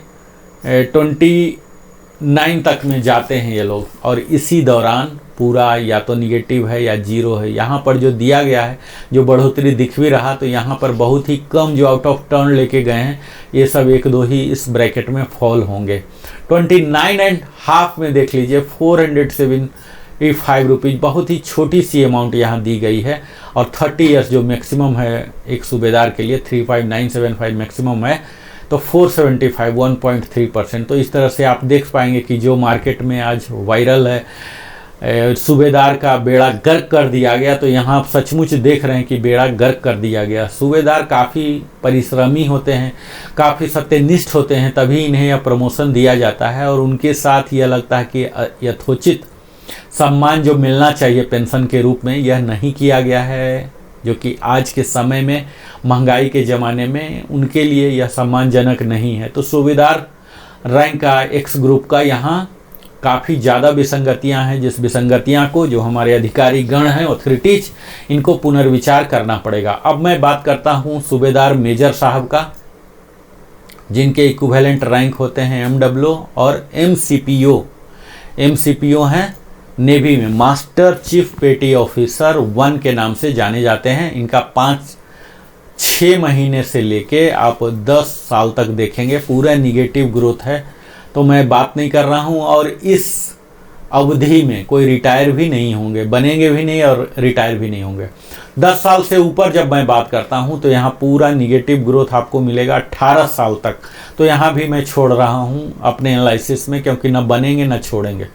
29 तक में जाते हैं ये लोग, और इसी दौरान पूरा या तो निगेटिव है या 0 है। यहाँ पर जो दिया गया है, जो बढ़ोतरी दिख भी रहा, तो यहाँ पर बहुत ही कम जो आउट ऑफ टर्न लेके गए हैं, ये सब 1-2 ही इस ब्रैकेट में फॉल होंगे। 29 एंड हाफ में देख लीजिए 475 रुपीज़, बहुत ही छोटी सी अमाउंट यहाँ दी गई है। और 30 ईयर्स जो मैक्सिमम है एक सूबेदार के लिए 35975 मैक्सिमम है, तो 475 1.3%। तो इस तरह से आप देख पाएंगे कि जो मार्केट में आज वायरल है सूबेदार का बेड़ा गर्क कर दिया गया, तो यहाँ आप सचमुच देख रहे हैं कि बेड़ा गर्क कर दिया गया। सूबेदार काफ़ी परिश्रमी होते हैं, काफ़ी सत्यनिष्ठ होते हैं, तभी इन्हें यह प्रमोशन दिया जाता है। और उनके साथ यह लगता है कि यथोचित सम्मान जो मिलना चाहिए पेंशन के रूप में, यह नहीं किया गया है, जो कि आज के समय में महंगाई के ज़माने में उनके लिए यह सम्मानजनक नहीं है। तो सूबेदार रैंक का एक्स ग्रुप का यहाँ काफ़ी ज़्यादा विसंगतियाँ हैं, जिस विसंगतियाँ को जो हमारे अधिकारी गण हैं, ऑथोरिटीज, इनको पुनर्विचार करना पड़ेगा। अब मैं बात करता हूँ सूबेदार मेजर साहब का, जिनके इक्विवेलेंट रैंक होते हैं MWO और MCPO। MCPO हैं नेवी में मास्टर चीफ पेटी ऑफिसर 1 के नाम से जाने जाते हैं। इनका 5-6 महीने से लेके आप 10 साल तक देखेंगे पूरा निगेटिव ग्रोथ है। तो मैं बात नहीं कर रहा हूं, और इस अवधि में कोई रिटायर भी नहीं होंगे, बनेंगे भी नहीं और रिटायर भी नहीं होंगे। 10 साल से ऊपर जब मैं बात करता हूं तो यहाँ पूरा निगेटिव ग्रोथ आपको मिलेगा 18 साल तक। तो यहाँ भी मैं छोड़ रहा हूं अपने एनालिसिस में, क्योंकि न बनेंगे न छोड़ेंगे।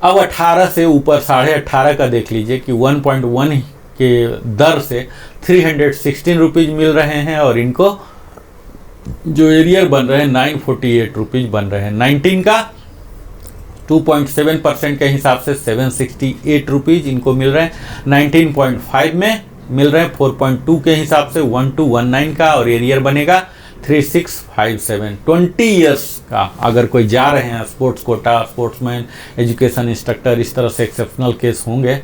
अब 18 से ऊपर 18.5 का देख लीजिए कि 1.1 के दर से 316 रुपीज़ मिल रहे हैं, और इनको जो एरियर बन रहे हैं 948 रुपीज़ बन रहे हैं। 19 का 2.7% के हिसाब से 768 रुपीज़ इनको मिल रहे हैं। 19.5 में मिल रहे हैं 4.2 के हिसाब से 1219 का, और एरियर बनेगा 3657। 20 ईयर्स का अगर कोई जा रहे हैं, sports quota, sportsman, education instructor, इस तरह से एक्सेप्शनल केस होंगे,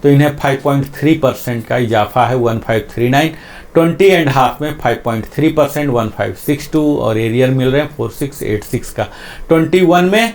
तो इन्हें 5.3% का इजाफा है 1539। 20 एंड हाफ में 5.3% 1562, और एरियर मिल रहे हैं 4686 का। 21 में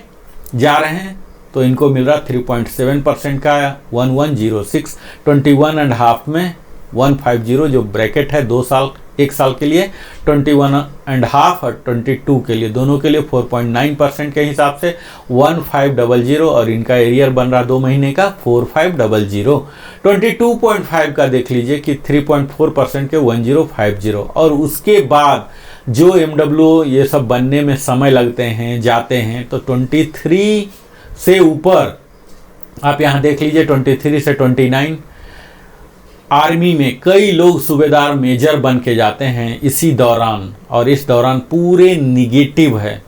जा रहे हैं तो इनको मिल रहा 3.7% का 1106, 21.5 में 150 जो ब्रैकेट है 2 साल 1 साल के लिए, 21.5 और 22 के लिए, दोनों के लिए 4.9% के हिसाब से 1500 और इनका एरियर बन रहा 2 महीने का 4500। 22.5 का देख लीजिए कि 3.4% के 1050 और उसके बाद जो MW ये सब बनने में समय लगते हैं जाते हैं, तो 23 से ऊपर आप यहाँ देख लीजिए 23 से 29 आर्मी में कई लोग सूबेदार मेजर बन के जाते हैं इसी दौरान, और इस दौरान पूरे निगेटिव है।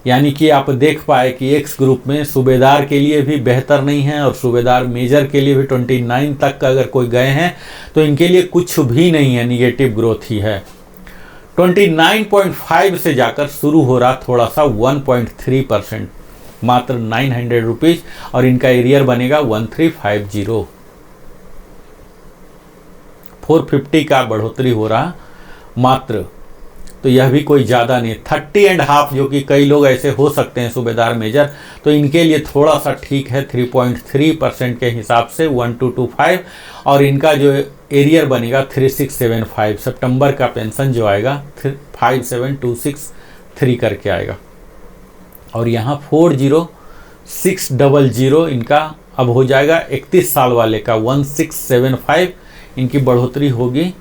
यानी कि आप देख पाए कि एक्स ग्रुप में सूबेदार के लिए भी बेहतर नहीं है और सूबेदार मेजर के लिए भी 29 तक का अगर कोई गए हैं तो इनके लिए कुछ भी नहीं है, निगेटिव ग्रोथ ही है। 29.5 से जाकर शुरू हो रहा थोड़ा सा 1.3%, मात्र 900 रुपीज़, और इनका एरियर बनेगा 1350। 450 का बढ़ोतरी हो रहा मात्र, तो यह भी कोई ज़्यादा नहीं। 30.5 जो कि कई लोग ऐसे हो सकते हैं सूबेदार मेजर, तो इनके लिए थोड़ा सा ठीक है 3.3% के हिसाब से 1225, और इनका जो एरियर बनेगा 3675। सितंबर का पेंशन जो आएगा 57263 करके आएगा। और यहाँ 40600 इनका अब हो जाएगा 31 साल वाले का 1675, इनकी बढ़ोतरी होगी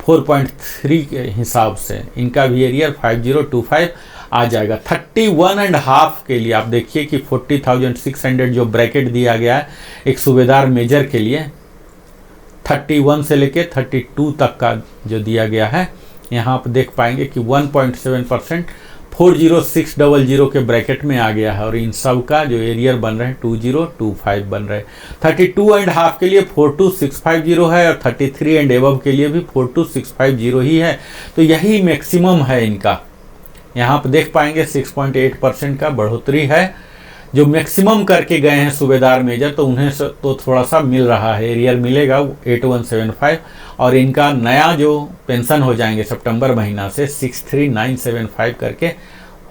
4.3 के हिसाब से, इनका भी एरियर 5025 आ जाएगा। 31.5 के लिए आप देखिए कि 40,600 जो ब्रैकेट दिया गया है एक सूबेदार मेजर के लिए, 31 से लेके 32 तक का जो दिया गया है, यहाँ आप देख पाएंगे कि 1.7% 40600 के ब्रैकेट में आ गया है, और इन सब का जो एरियर बन रहे हैं 2025 बन रहे हैं। 32.5 के लिए 42650 है, और 33 एंड एबव के लिए भी 42650 ही है, तो यही मैक्सिमम है इनका। यहाँ आप देख पाएंगे 6.8% का बढ़ोतरी है, जो मैक्सिमम करके गए हैं सूबेदार मेजर, तो उन्हें तो थोड़ा सा मिल रहा है, एरियर मिलेगा 8175, और इनका नया जो पेंशन हो जाएंगे सितंबर महीना से 63975 करके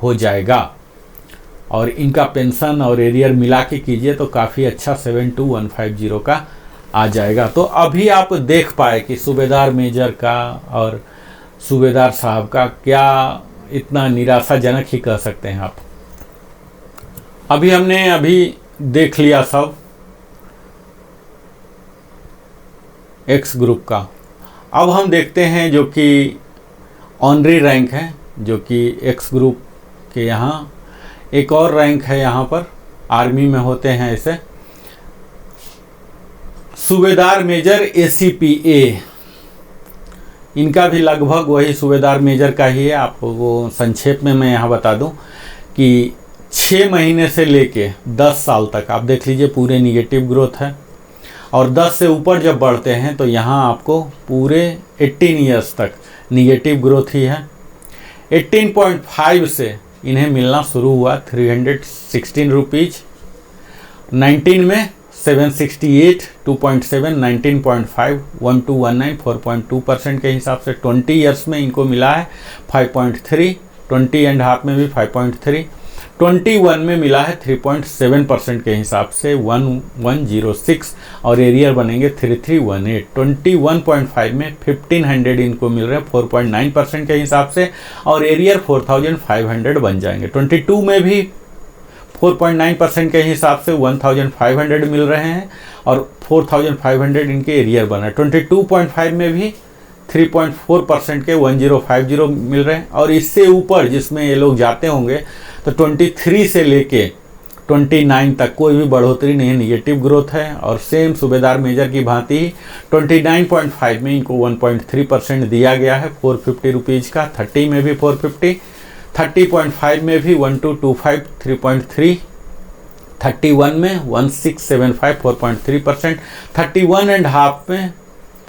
हो जाएगा, और इनका पेंशन और एरियर मिला के कीजिए तो काफ़ी अच्छा 72150 का आ जाएगा। तो अभी आप देख पाए कि सूबेदार मेजर का और सूबेदार साहब का क्या इतना निराशाजनक ही कह सकते हैं आप। अभी हमने देख लिया सब एक्स ग्रुप का। अब हम देखते हैं जो कि ऑनरी रैंक है, जो कि एक्स ग्रुप के यहाँ एक और रैंक है, यहाँ पर आर्मी में होते हैं ऐसे सूबेदार मेजर ACPA, इनका भी लगभग वही सूबेदार मेजर का ही है। आपको संक्षेप में मैं यहाँ बता दूं कि 6 महीने से लेके 10 साल तक आप देख लीजिए पूरे निगेटिव ग्रोथ है, और 10 से ऊपर जब बढ़ते हैं तो यहाँ आपको पूरे 18 ईयर्स तक निगेटिव ग्रोथ ही है। 18.5 से इन्हें मिलना शुरू हुआ 316 रुपीज़, 19 में 768, 2.7, 19.5, 1219, 4.2% के हिसाब से। 20 ईयर्स में इनको मिला है 5.3, 20.5 में भी 5.3, 21 में मिला है 3.7% के हिसाब से 1106, और एरियर बनेंगे 3318। 21.5 में 1500 इनको मिल रहे हैं 4.9% के हिसाब से, और एरियर 4500 बन जाएंगे। 22 में भी 4.9% के हिसाब से 1500 मिल रहे हैं, और 4500 इनके एरियर बन रहे हैं। 22.5 में भी 3.4% के 1050 मिल रहे हैं, और इससे ऊपर जिसमें ये लोग जाते होंगे तो 23 से लेके 29 तक कोई भी बढ़ोतरी नहीं है, निगेटिव ग्रोथ है। और सेम सूबेदार मेजर की भांति 29.5 में इनको 1.3% दिया गया है 450 रुपीज़ का। 30 में भी 450, 30.5 में भी 1225 3.3, 31 में 1675 4.3%, 31.5 में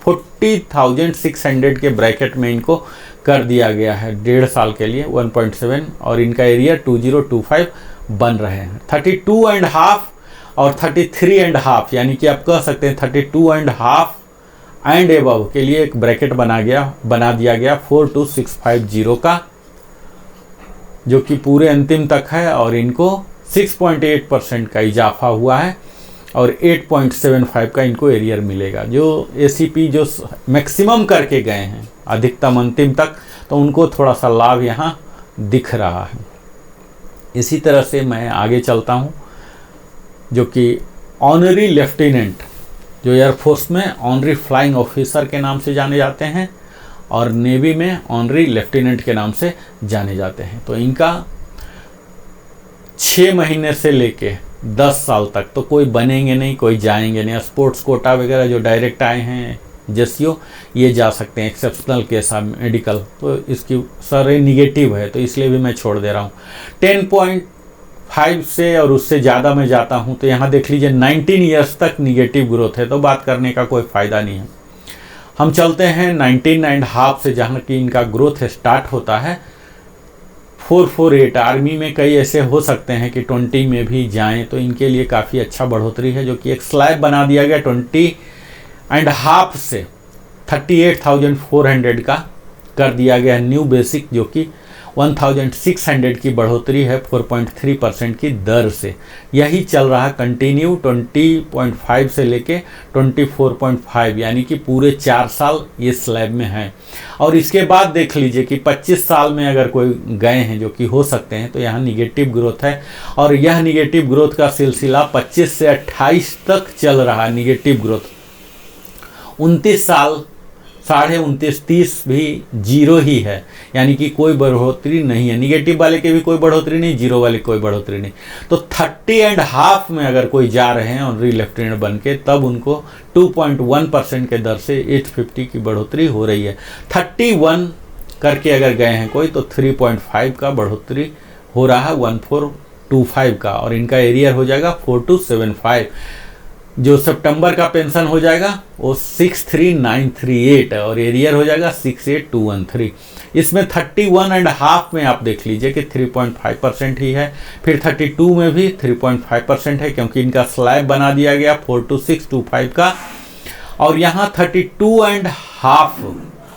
40,600 के ब्रैकेट में इनको कर दिया गया है 1.5 साल के लिए 1.7, और इनका एरिया 2025 बन रहे हैं। 32.5 और 33.5 यानी कि आप कह सकते हैं 32.5 एंड एबव के लिए एक ब्रैकेट बना दिया गया 42650 का, जो कि पूरे अंतिम तक है, और इनको 6.8% का इजाफा हुआ है और 8.75 का इनको एरियर मिलेगा। जो एसीपी जो मैक्सिमम करके गए हैं अधिकतम अंतिम तक, तो उनको थोड़ा सा लाभ यहाँ दिख रहा है। इसी तरह से मैं आगे चलता हूँ, जो कि ऑनरी लेफ्टिनेंट, जो एयरफोर्स में ऑनरी फ्लाइंग ऑफिसर के नाम से जाने जाते हैं और नेवी में ऑनरी लेफ्टिनेंट के नाम से जाने जाते हैं। तो इनका 6 महीने से लेके 10 साल तक तो कोई बनेंगे नहीं, कोई जाएंगे नहीं। स्पोर्ट्स कोटा वगैरह जो डायरेक्ट आए हैं जेसीओ, ये जा सकते हैं एक्सेप्शनल केस मेडिकल, तो इसकी सारे निगेटिव है, तो इसलिए भी मैं छोड़ दे रहा हूँ। 10.5 से और उससे ज़्यादा मैं जाता हूँ तो यहाँ देख लीजिए 19 ईयर्स तक निगेटिव ग्रोथ है, तो बात करने का कोई फ़ायदा नहीं है। हम चलते हैं 19.5 से, जहाँ की इनका ग्रोथ स्टार्ट होता है 448। आर्मी में कई ऐसे हो सकते हैं कि 20 में भी जाएं, तो इनके लिए काफ़ी अच्छा बढ़ोतरी है, जो कि एक स्लैब बना दिया गया 20.5 से 38,400 का कर दिया गया न्यू बेसिक, जो कि 1,600 की बढ़ोतरी है 4.3% की दर से। यही चल रहा कंटिन्यू 20.5 से लेके 24.5, यानी कि पूरे 4 साल ये स्लैब में है। और इसके बाद देख लीजिए कि 25 साल में अगर कोई गए हैं, जो कि हो सकते हैं, तो यहाँ निगेटिव ग्रोथ है और यह निगेटिव ग्रोथ का सिलसिला 25 से 28 तक चल रहा है। निगेटिव ग्रोथ 29 साल 29.5 30 भी जीरो ही है, यानी कि कोई बढ़ोतरी नहीं है। निगेटिव वाले के भी कोई बढ़ोतरी नहीं, जीरो वाले कोई बढ़ोतरी नहीं। तो 30.5 में अगर कोई जा रहे हैं ऑनरी लेफ्टिनेंट बन के, तब उनको 2.1% के दर से 850 की बढ़ोतरी हो रही है। 31 करके अगर गए हैं कोई, तो 3.5 का बढ़ोतरी हो रहा है 1425 का, और इनका एरियर हो जाएगा 4275। जो सितंबर का पेंशन हो जाएगा वो 63938 और एरियर हो जाएगा 68213। इसमें 31.5 में आप देख लीजिए कि 3.5% ही है, फिर 32 में भी 3.5% है, क्योंकि इनका स्लैब बना दिया गया 42625 का, और यहाँ 32.5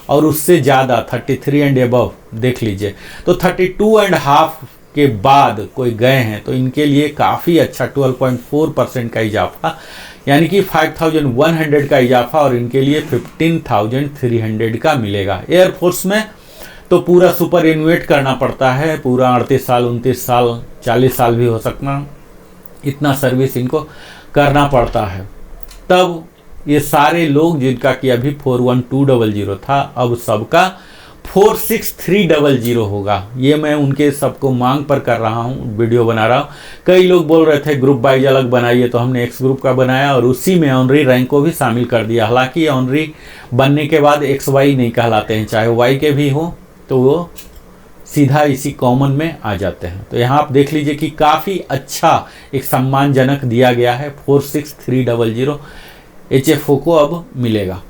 और उससे ज़्यादा 33 एंड अबव देख लीजिए। तो 32.5 के बाद कोई गए हैं तो इनके लिए काफ़ी अच्छा 12.4% का इजाफा, यानी कि 5100 का इजाफा, और इनके लिए 15,300 का मिलेगा। एयरफोर्स में तो पूरा सुपर इन्वेट करना पड़ता है, पूरा 38 साल 29 साल 40 साल भी हो सकता, इतना सर्विस इनको करना पड़ता है। तब ये सारे लोग जिनका कि अभी 41200 था, अब सबका 46300 होगा। ये मैं उनके सबको मांग पर कर रहा हूँ, वीडियो बना रहा हूँ। कई लोग बोल रहे थे ग्रुप वाइज अलग बनाइए, तो हमने एक्स ग्रुप का बनाया और उसी में ऑनरी रैंक को भी शामिल कर दिया। हालांकि ऑनरी बनने के बाद एक्स वाई नहीं कहलाते हैं, चाहे वाई के भी हो तो वो सीधा इसी कॉमन में आ जाते हैं। तो यहाँ आप देख लीजिए कि काफ़ी अच्छा एक सम्मानजनक दिया गया है, 46300 HFO को अब मिलेगा।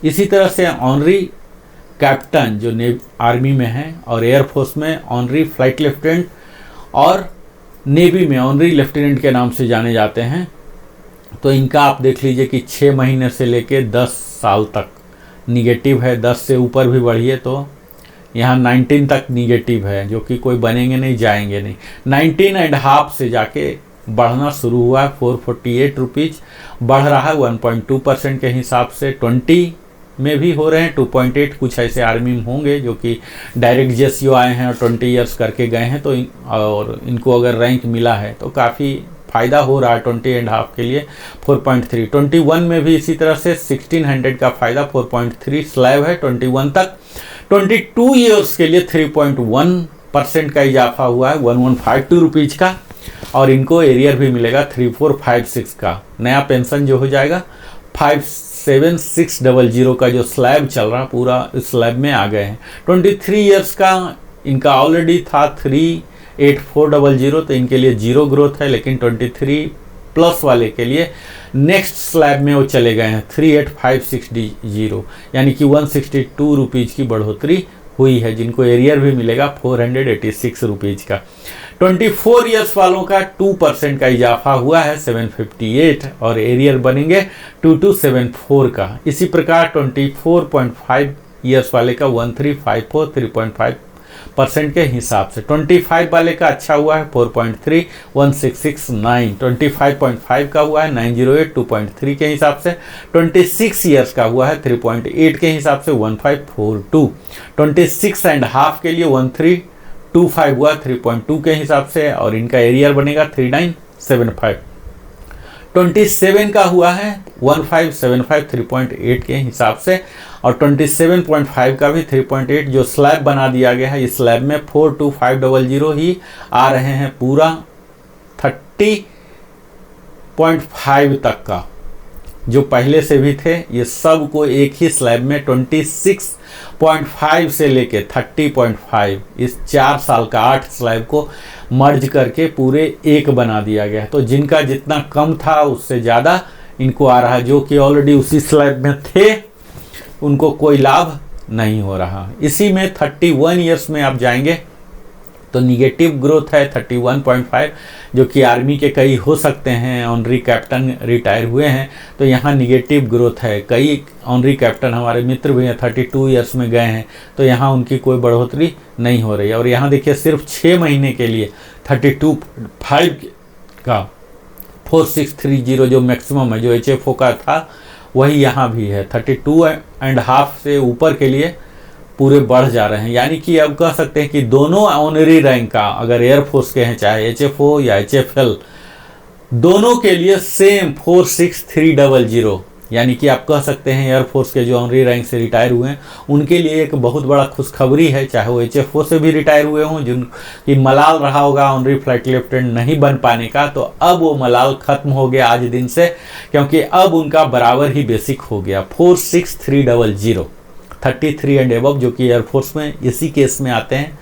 इसी तरह से ऑनरी कैप्टन जो आर्मी में है और एयरफोर्स में ऑनरी फ्लाइट लेफ्टिनेंट और नेवी में ऑनरी लेफ्टिनेंट के नाम से जाने जाते हैं, तो इनका आप देख लीजिए कि 6 महीने से लेके 10 साल तक निगेटिव है। 10 से ऊपर भी बढ़िए तो यहाँ 19 तक निगेटिव है, जो कि कोई बनेंगे नहीं जाएंगे नहीं। 19.5 से जाके बढ़ना शुरू हुआ है 448 रुपीज़, बढ़ रहा है 1.2% के हिसाब से। 20 में भी हो रहे हैं 2.8, कुछ ऐसे आर्मी में होंगे जो कि डायरेक्ट जेसीओ आए हैं और 20 ईयर्स करके गए हैं, तो और इनको अगर रैंक मिला है तो काफ़ी फ़ायदा हो रहा है 20.5 के लिए 4.3। 21 में भी इसी तरह से 1600 का फ़ायदा 4.3 स्लैब है 21 तक। 22 ईयर्स के लिए 3.1% का इजाफा हुआ है 1152 रुपीज़ का, और इनको एरियर भी मिलेगा 3456 का। नया पेंशन जो हो जाएगा 57600 का जो स्लैब चल रहा पूरा इस स्लैब में आ गए हैं। 23 ईयर्स का इनका ऑलरेडी था 38400, तो इनके लिए जीरो ग्रोथ है, लेकिन 23 प्लस वाले के लिए नेक्स्ट स्लैब में वो चले गए हैं 38560, यानी कि 162 रुपीज़ की बढ़ोतरी हुई है, जिनको एरियर भी मिलेगा 486 रुपीज़ का। 24 ईयर्स वालों का 2% का इजाफा हुआ है 758, और एरियर बनेंगे 2274 का। इसी प्रकार 24.5 ईयर्स वाले का 1354 3.5 परसेंट के हिसाब से। 25 वाले का अच्छा हुआ है 4.3 1669, 25.5 का हुआ है 908 2.3 के हिसाब से, 26 ईयर्स का हुआ है 3.8 के हिसाब से 1542, 26.5 के लिए 1325 हुआ 3.2 के हिसाब से और इनका एरियर बनेगा 3975। 27 का हुआ है 1575 3.8 के हिसाब से और 27.5 का भी 3.8 जो स्लैब बना दिया गया है। इस स्लैब में 42500 ही आ रहे हैं पूरा 30.5 तक का, जो पहले से भी थे ये सब को एक ही स्लैब में 26.5 से लेके 30.5 इस 4 साल का 8 स्लैब को मर्ज करके पूरे एक बना दिया गया है। तो जिनका जितना कम था उससे ज़्यादा इनको आ रहा है, जो कि ऑलरेडी उसी स्लैब में थे उनको कोई लाभ नहीं हो रहा। इसी में 31 ईयर्स में आप जाएंगे तो निगेटिव ग्रोथ है 31.5, जो कि आर्मी के कई हो सकते हैं ऑनरी कैप्टन रिटायर हुए हैं तो यहाँ निगेटिव ग्रोथ है। कई ऑनरी कैप्टन हमारे मित्र भी हैं 32 ईयर्स में गए हैं तो यहाँ उनकी कोई बढ़ोतरी नहीं हो रही है। और यहाँ देखिए सिर्फ 6 महीने के लिए 32.5 का 4630 जो मैक्सिमम है, जो HFO का था वही यहाँ भी है। 32.5 से ऊपर के लिए पूरे बढ़ जा रहे हैं, यानी कि अब कह सकते हैं कि दोनों ऑनरी रैंक का अगर एयरफोर्स के हैं चाहे HFO या HFL, दोनों के लिए सेम 46300, यानी कि आप कह सकते हैं एयरफोर्स के जो ऑनरी रैंक से रिटायर हुए हैं उनके लिए एक बहुत बड़ा खुशखबरी है, चाहे वो HFO से भी रिटायर हुए हों जिनकी मलाल रहा होगा ऑनरी फ्लाइट लेफ्टिनेंट नहीं बन पाने का, तो अब वो मलाल खत्म हो गया आज दिन से, क्योंकि अब उनका बराबर ही बेसिक हो गया 46300 33 एंड एबव, जो कि एयरफोर्स में इसी केस में आते हैं।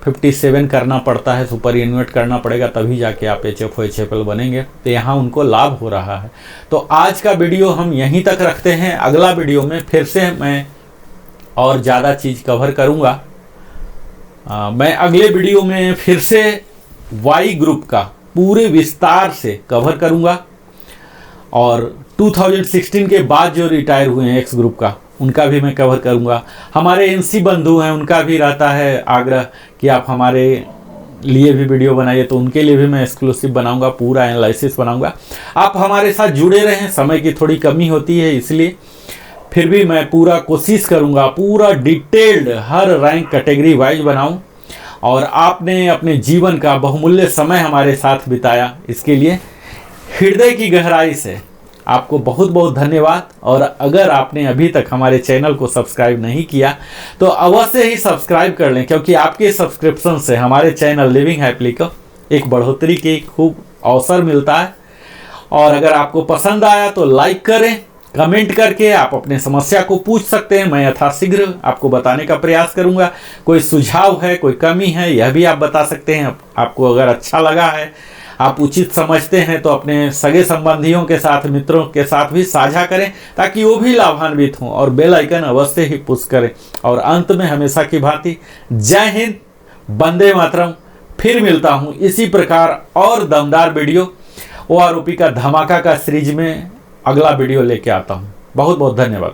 57 करना पड़ता है, सुपर इन्वेट करना पड़ेगा तभी जाके आप HFO HFL बनेंगे, तो यहाँ उनको लाभ हो रहा है। तो आज का वीडियो हम यहीं तक रखते हैं, अगला वीडियो में फिर से मैं और ज़्यादा चीज़ कवर करूँगा। मैं अगले वीडियो में फिर से वाई ग्रुप का पूरे विस्तार से कवर करूँगा और 2016 के बाद जो रिटायर हुए हैं एक्स ग्रुप का उनका भी मैं कवर करूंगा। हमारे NC बंधु हैं उनका भी रहता है आग्रह कि आप हमारे लिए भी वीडियो बनाइए, तो उनके लिए भी मैं एक्सक्लूसिव बनाऊंगा, पूरा एनालिसिस बनाऊंगा। आप हमारे साथ जुड़े रहें, समय की थोड़ी कमी होती है इसलिए, फिर भी मैं पूरा कोशिश करूंगा पूरा डिटेल्ड हर रैंक कैटेगरी वाइज बनाऊं। और आपने अपने जीवन का बहुमूल्य समय हमारे साथ बिताया, इसके लिए हृदय की गहराई से आपको बहुत बहुत धन्यवाद। और अगर आपने अभी तक हमारे चैनल को सब्सक्राइब नहीं किया तो अवश्य ही सब्सक्राइब कर लें, क्योंकि आपके सब्सक्रिप्शन से हमारे चैनल लिविंग हैप्पीली को एक बढ़ोतरी की खूब अवसर मिलता है। और अगर आपको पसंद आया तो लाइक करें, कमेंट करके आप अपने समस्या को पूछ सकते हैं, मैं यथाशीघ्र आपको बताने का प्रयास करूंगा। कोई सुझाव है, कोई कमी है, यह भी आप बता सकते हैं। आपको अगर अच्छा लगा है, आप उचित समझते हैं तो अपने सगे संबंधियों के साथ, मित्रों के साथ भी साझा करें ताकि वो भी लाभान्वित हों, और बेल आइकन अवश्य ही पुश करें। और अंत में हमेशा की भांति जय हिंद, वंदे मातरम। फिर मिलता हूँ इसी प्रकार और दमदार वीडियो OROP का धमाका का सीरीज में अगला वीडियो लेके आता हूँ। बहुत बहुत धन्यवाद।